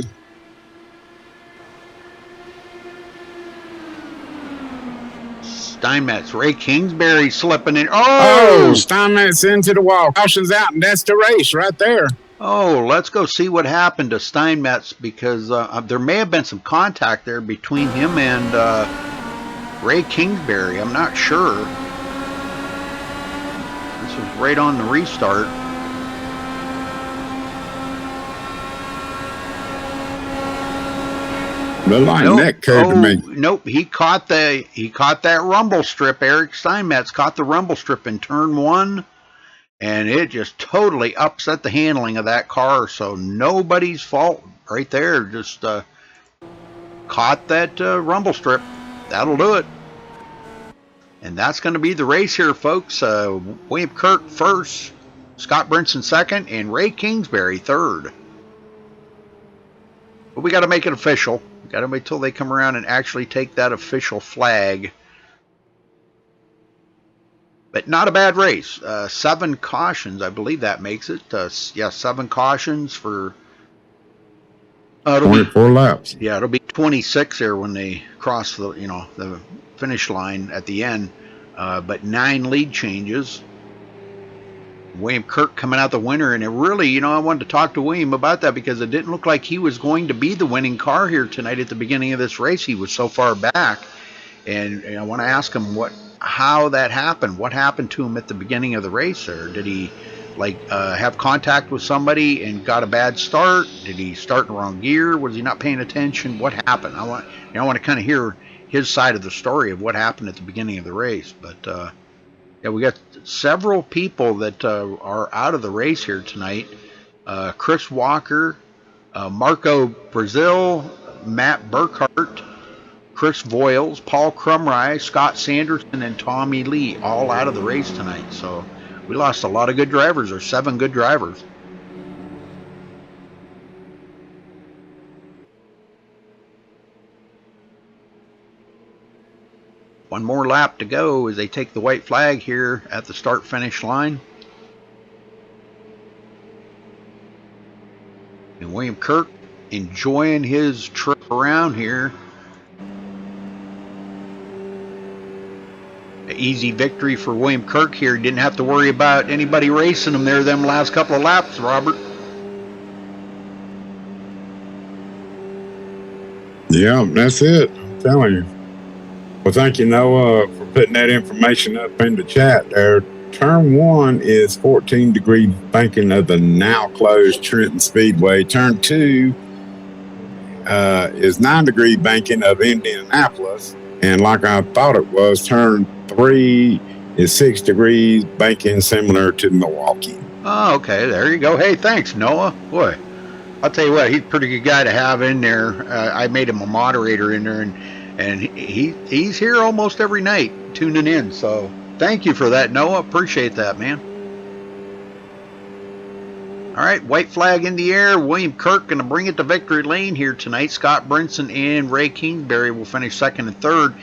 Speaker 1: Steinmetz, Ray Kingsbury slipping in.
Speaker 3: Oh, Steinmetz into the wall. Caution's out, and that's the race right there.
Speaker 1: Oh, let's go see what happened to Steinmetz, because there may have been some contact there between him and Ray Kingsbury. I'm not sure. This was right on the restart.
Speaker 3: The line neck code to me.
Speaker 1: Nope, he caught that rumble strip. Eric Steinmetz caught the rumble strip in turn 1, and it just totally upset the handling of that car. So nobody's fault right there. Just caught that rumble strip. That'll do it. And that's going to be the race here, folks. William Kirk first, Scott Brinson second, and Ray Kingsbury third. But we got to make it official. Got to wait till they come around and actually take that official flag. But not a bad race. 7 cautions, I believe that makes it. 7 cautions for
Speaker 3: 24 laps.
Speaker 1: Yeah, it'll be 26 there when they cross the the finish line at the end. But 9 lead changes. William Kirk coming out the winner, and it really, I wanted to talk to William about that because it didn't look like he was going to be the winning car here tonight at the beginning of this race. He was so far back, and I want to ask him how that happened. What happened to him at the beginning of the race? Or did he have contact with somebody and got a bad start? Did he start in the wrong gear? Was he not paying attention? What happened? I want to kind of hear his side of the story of what happened at the beginning of the race. But yeah, we got several people that are out of the race here tonight. Chris Walker, Marco Brazil, Matt Burkhart, Chris Voiles, Paul Crumry, Scott Sanderson, and Tommy Lee, all out of the race tonight. So we lost a lot of good drivers, or 7 good drivers. One more lap to go as they take the white flag here at the start-finish line. And William Kirk enjoying his trip around here. An easy victory for William Kirk here. He didn't have to worry about anybody racing him there them last couple of laps, Robert.
Speaker 3: Yeah, that's it. I'm telling you. Well, thank you, Noah, for putting that information up in the chat there. Turn 1 is 14-degree banking of the now closed Trenton Speedway. Turn 2 is 9-degree banking of Indianapolis. And like I thought it was, turn 3 is 6 degrees banking similar to Milwaukee.
Speaker 1: Oh, okay. There you go. Hey, thanks, Noah. Boy, I'll tell you what, he's a pretty good guy to have in there. I made him a moderator in there, and he's here almost every night tuning in. So thank you for that, Noah. Appreciate that, man. All right, white flag in the air. William Kirk going to bring it to victory lane here tonight. Scott Brinson and Ray Kingsbury will finish second and third.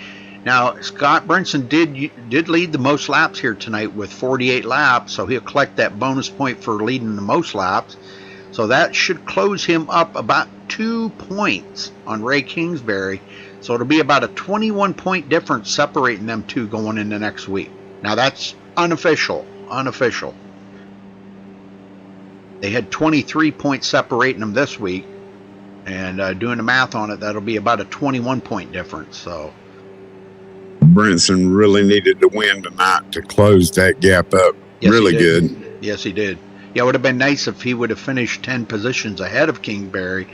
Speaker 1: Now, Scott Brinson did lead the most laps here tonight with 48 laps, so he'll collect that bonus point for leading the most laps. So that should close him up about 2 points on Ray Kingsbury. So it'll be about a 21-point difference separating them two going into next week. Now, that's unofficial. They had 23 points separating them this week, and doing the math on it, that'll be about a 21-point difference. So
Speaker 3: Brinson really needed to win tonight to close that gap up.
Speaker 1: Yes,
Speaker 3: really good.
Speaker 1: Yes, he did. Yeah, it would have been nice if he would have finished 10 positions ahead of Kingsbury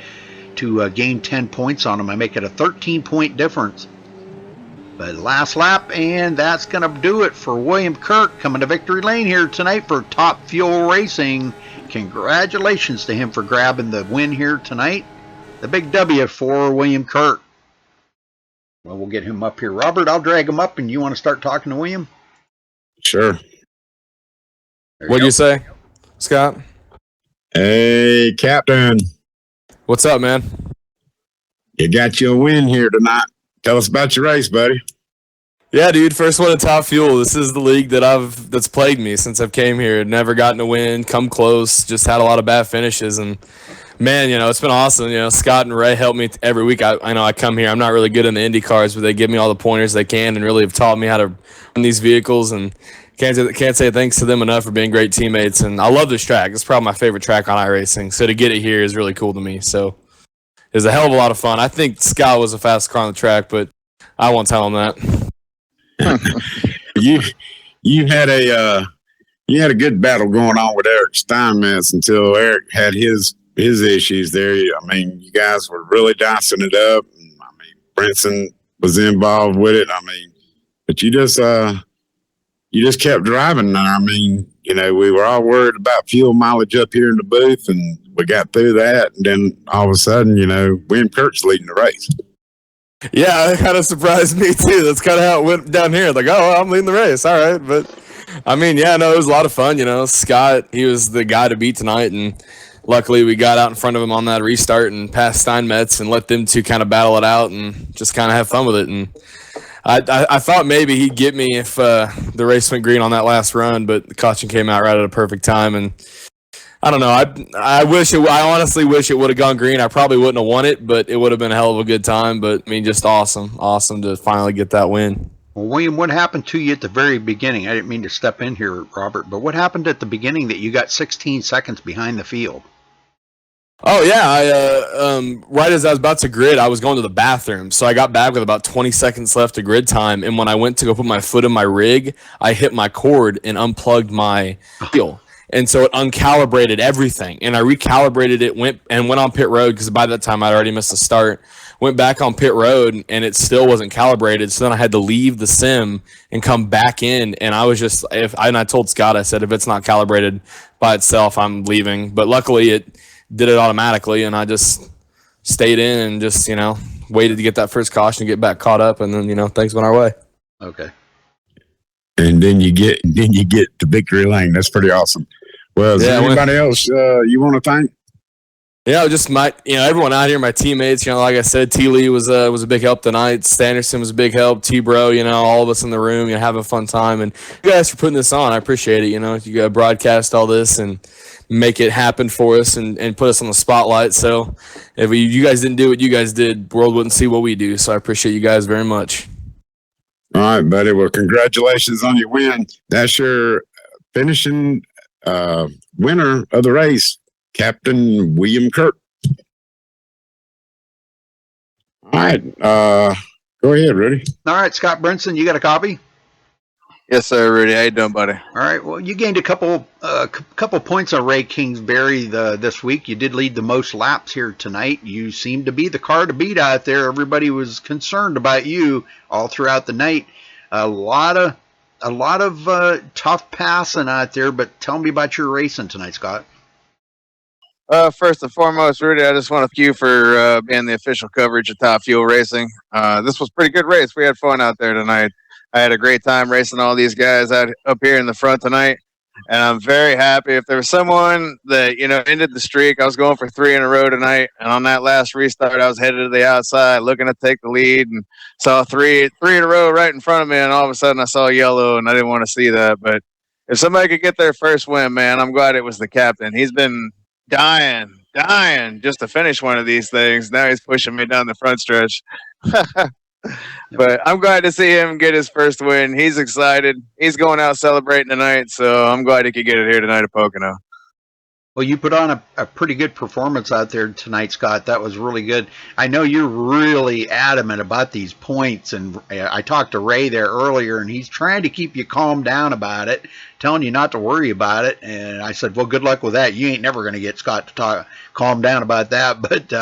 Speaker 1: to gain 10 points on him and make it a 13-point difference. But last lap, and that's going to do it for William Kirk coming to victory lane here tonight for Top Fuel Racing. Congratulations to him for grabbing the win here tonight. The big W for William Kirk. Well, we'll get him up here. Robert, I'll drag him up, and you want to start talking to William?
Speaker 3: Sure.
Speaker 10: What do you say, Scott?
Speaker 3: Hey, Captain.
Speaker 10: What's up, man?
Speaker 3: You got you a win here tonight. Tell us about your race, buddy.
Speaker 10: Yeah, dude, first one at Top Fuel. This is the league that's plagued me since I've came here. Never gotten a win, come close, just had a lot of bad finishes. And, man, it's been awesome. Scott and Ray help me every week. I know I come here. I'm not really good in the Indy cars, but they give me all the pointers they can and really have taught me how to run these vehicles. And can't say thanks to them enough for being great teammates. And I love this track. It's probably my favorite track on iRacing. So to get it here is really cool to me. So it was a hell of a lot of fun. I think Scott was the fastest car on the track, but I won't tell him that.
Speaker 3: You had a good battle going on with Eric Steinmetz until Eric had his issues there. I mean, you guys were really dicing it up. I mean, Brinson was involved with it. I mean, but you just kept driving. I mean, we were all worried about fuel mileage up here in the booth, and we got through that. And then all of a sudden, William Kirk's leading the race.
Speaker 10: Yeah, it kind of surprised me too. That's kind of how it went down here. Like, oh, I'm leading the race. All right. But I mean, yeah, no, it was a lot of fun. Scott, he was the guy to beat tonight. And luckily we got out in front of him on that restart and passed Steinmetz and let them two kind of battle it out and just kind of have fun with it. And I thought maybe he'd get me if the race went green on that last run, but the caution came out right at a perfect time. And I don't know. I honestly wish it would have gone green. I probably wouldn't have won it, but it would have been a hell of a good time. But I mean, just awesome to finally get that win.
Speaker 1: Well, William, what happened to you at the very beginning? I didn't mean to step in here, Robert, but what happened at the beginning that you got 16 seconds behind the field?
Speaker 10: Oh yeah, right as I was about to grid, I was going to the bathroom, so I got back with about 20 seconds left of grid time. And when I went to go put my foot in my rig, I hit my cord and unplugged my wheel, and so it uncalibrated everything. And I recalibrated it, went on pit road because by that time I'd already missed the start. Went back on pit road and it still wasn't calibrated. So then I had to leave the sim and come back in. And I was just I told Scott, I said if it's not calibrated by itself, I'm leaving. But luckily it did it automatically, and I just stayed in and just, waited to get that first caution, get back caught up, and then, things went our way.
Speaker 1: Okay.
Speaker 3: And then you get to victory lane. That's pretty awesome. Well, is there anybody else you want to thank?
Speaker 10: Yeah, just everyone out here, my teammates. Like I said, T. Lee was a big help tonight. Standerson was a big help. T. Bro, all of us in the room, having a fun time, and you guys for putting this on. I appreciate it. You got to broadcast all this and make it happen for us and put us on the spotlight. So if you guys didn't do what you guys did, the world wouldn't see what we do. So I appreciate you guys very much.
Speaker 3: All right, buddy. Well, congratulations on your win. That's your finishing winner of the race, Captain William Kirk. All right. Go ahead, Rudy.
Speaker 1: All right, Scott Brinson, you got a copy?
Speaker 4: Yes, sir, Rudy. How you doing, buddy?
Speaker 1: All right. Well, you gained a couple points on Ray Kingsbury this week. You did lead the most laps here tonight. You seemed to be the car to beat out there. Everybody was concerned about you all throughout the night. A lot of tough passing out there. But tell me about your racing tonight, Scott.
Speaker 4: First and foremost, Rudy, I just want to thank you for being the official coverage of Top Fuel Racing. This was a pretty good race. We had fun out there tonight. I had a great time racing all these guys out up here in the front tonight, and I'm very happy. If there was someone that ended the streak, I was going for 3 in a row tonight, and on that last restart, I was headed to the outside, looking to take the lead, and saw three in a row right in front of me, and all of a sudden I saw yellow, and I didn't want to see that. But if somebody could get their first win, man, I'm glad it was the captain. He's been dying just to finish one of these things. Now he's pushing me down the front stretch. But I'm glad to see him get his first win. He's excited. He's going out celebrating tonight, so I'm glad he could get it here tonight at Pocono.
Speaker 1: Well, you put on a pretty good performance out there tonight, Scott. That was really good. I know you're really adamant about these points, and I talked to Ray there earlier, and he's trying to keep you calm down about it, telling you not to worry about it. And I said, well, good luck with that. You ain't never going to get Scott to calm down about that. But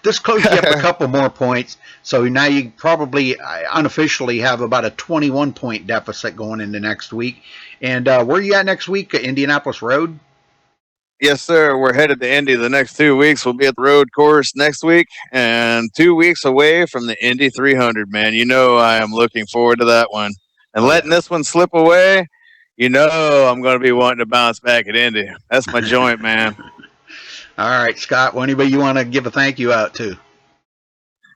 Speaker 1: this closed you up a couple more points. So now you probably unofficially have about a 21-point deficit going into next week. And where are you at next week? Indianapolis Road?
Speaker 4: Yes, sir. We're headed to Indy the next 2 weeks. We'll be at the road course next week and 2 weeks away from the Indy 300, man. I am looking forward to that one. And letting this one slip away, I'm going to be wanting to bounce back at Indy. That's my joint, man.
Speaker 1: All right, Scott. Well, anybody you want to give a thank you out to?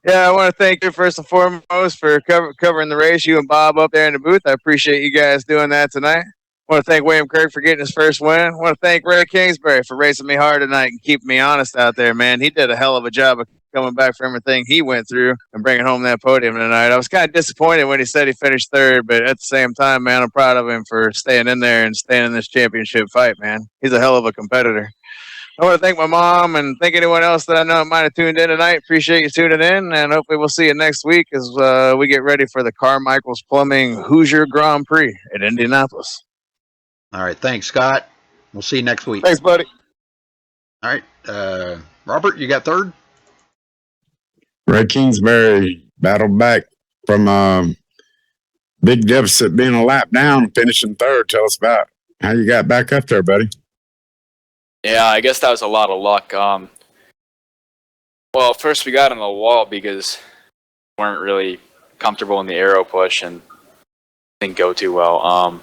Speaker 4: Yeah, I want to thank you first and foremost for covering the race, you and Bob up there in the booth. I appreciate you guys doing that tonight. I want to thank William Kirk for getting his first win. I want to thank Ray Kingsbury for racing me hard tonight and keeping me honest out there, man. He did a hell of a job of coming back from everything he went through and bringing home that podium tonight. I was kind of disappointed when he said he finished third, but at the same time, man, I'm proud of him for staying in there and staying in this championship fight, man. He's a hell of a competitor. I want to thank my mom and thank anyone else that I know might have tuned in tonight. Appreciate you tuning in, and hopefully we'll see you next week as we get ready for the Carmichael's Plumbing Hoosier Grand Prix at Indianapolis.
Speaker 1: All right. Thanks, Scott. We'll see you next week.
Speaker 4: Thanks, buddy.
Speaker 1: All right. Robert, you got third?
Speaker 3: Ray Kingsbury battled back from big deficit being a lap down, finishing third. Tell us about how you got back up there, buddy.
Speaker 7: Yeah, I guess that was a lot of luck. Well, first we got on the wall because we weren't really comfortable in the aero push and didn't go too well.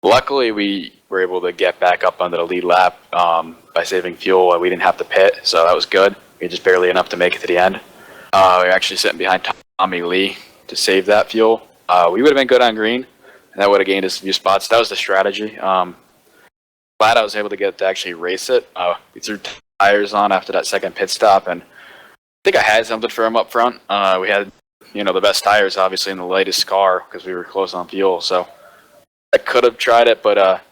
Speaker 7: Luckily, we were able to get back up onto the lead lap by saving fuel, and we didn't have to pit, so that was good. We had just barely enough to make it to the end. We were actually sitting behind Tommy Lee to save that fuel. We would have been good on green, and that would have gained us a few spots. That was the strategy. Glad I was able to get to actually race it. We threw tires on after that second pit stop, and I think I had something for him up front. We had, the best tires, obviously, in the latest car because we were close on fuel, so I could have tried it, but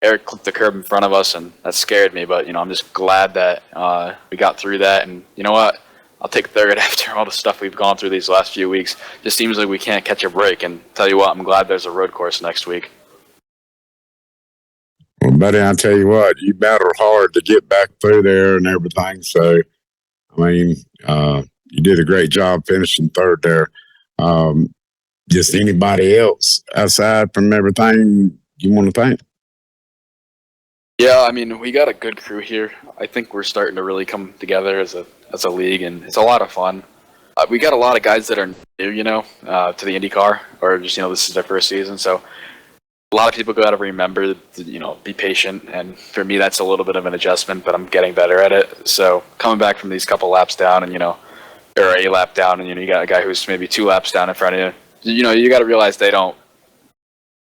Speaker 7: Eric clipped the curb in front of us, and that scared me. But I'm just glad that we got through that. And you know what? I'll take third after all the stuff we've gone through these last few weeks. Just seems like we can't catch a break. And tell you what, I'm glad there's a road course next week.
Speaker 3: Well, buddy, I tell you what, you battled hard to get back through there and everything. So, I mean, you did a great job finishing third there. Just anybody else aside from everything you want to thank?
Speaker 7: Yeah, I mean, we got a good crew here. I think we're starting to really come together as a league, and it's a lot of fun. We got a lot of guys that are new, to the IndyCar, or just this is their first season. So a lot of people got to remember to be patient, and for me, that's a little bit of an adjustment, but I'm getting better at it. So coming back from these couple laps down, and or a lap down, and you got a guy who's maybe 2 laps down in front of you. You got to realize they don't.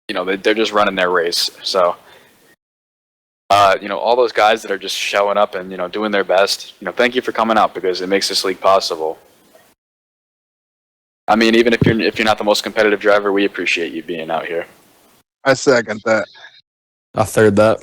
Speaker 7: They're just running their race. So. All those guys that are just showing up and doing their best. Thank you for coming out because it makes this league possible. I mean, even if you're not the most competitive driver, we appreciate you being out here.
Speaker 4: I second that.
Speaker 10: I third that.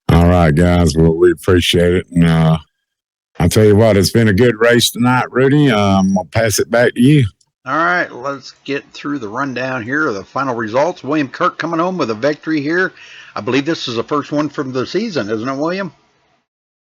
Speaker 3: All right, guys. Well, we appreciate it. And I'll tell you what, it's been a good race tonight, Rudy. I'm going to pass it back to you.
Speaker 1: All right, let's get through the rundown here of the final results. William Kirk coming home with a victory here. I believe this is the first one from the season, isn't it, William?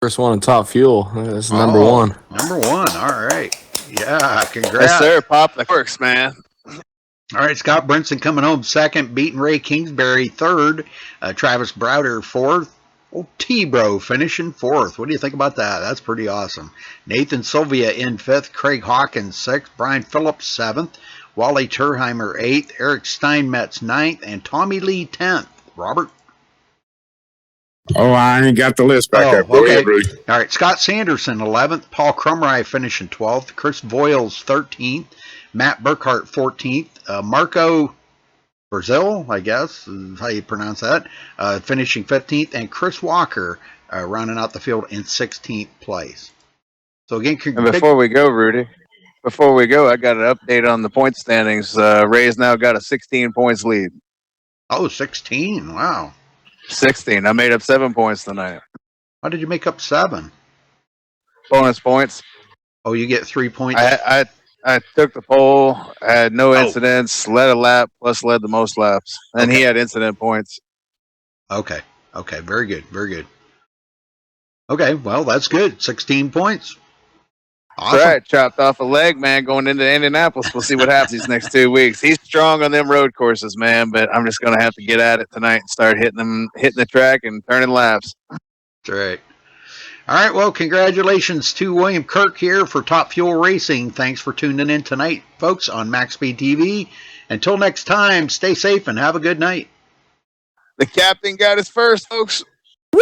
Speaker 10: First one in Top Fuel. That's number one.
Speaker 1: Number one. All right. Yeah, congrats.
Speaker 4: Yes, sir. Pop the works, man.
Speaker 1: All right, Scott Brinson coming home second, beating Ray Kingsbury third, Travis Browder fourth. Oh, T-Bro finishing fourth. What do you think about that? That's pretty awesome. Nathan Sylvia in fifth, Craig Hawkins sixth, Brian Phillips seventh, Wally Turheimer eighth, Eric Steinmetz ninth, and Tommy Lee 10th. Robert?
Speaker 3: Oh, I ain't got the list back up. Go ahead, Rudy.
Speaker 1: All right, Scott Sanderson 11th, Paul Crumry finishing 12th, Chris Voiles 13th, Matt Burkhart 14th, Marco Brazil, I guess is how you pronounce that, finishing 15th, and Chris Walker rounding out the field in 16th place. So again,
Speaker 4: and before we go, Rudy, I got an update on the point standings. Ray's now got a 16 points lead.
Speaker 1: Oh, 16. Wow.
Speaker 4: 16. I made up 7 points tonight.
Speaker 1: How did you make up 7?
Speaker 4: Bonus points.
Speaker 1: Oh, you get 3 points.
Speaker 4: I took the pole, I had no incidents, led a lap, plus led the most laps. And he had incident points.
Speaker 1: Okay. Very good. Okay, well, that's good. 16 points. Awesome.
Speaker 4: That's right. Chopped off a leg, man, going into Indianapolis. We'll see what happens these next 2 weeks. He's strong on them road courses, man, but I'm just going to have to get at it tonight and start hitting the track and turning laps.
Speaker 1: That's right. All right, well, congratulations to William Kirk here for Top Fuel Racing. Thanks for tuning in tonight, folks, on MaxSpeedTV. Until next time, stay safe and have a good night.
Speaker 4: The captain got us first, folks. Woo!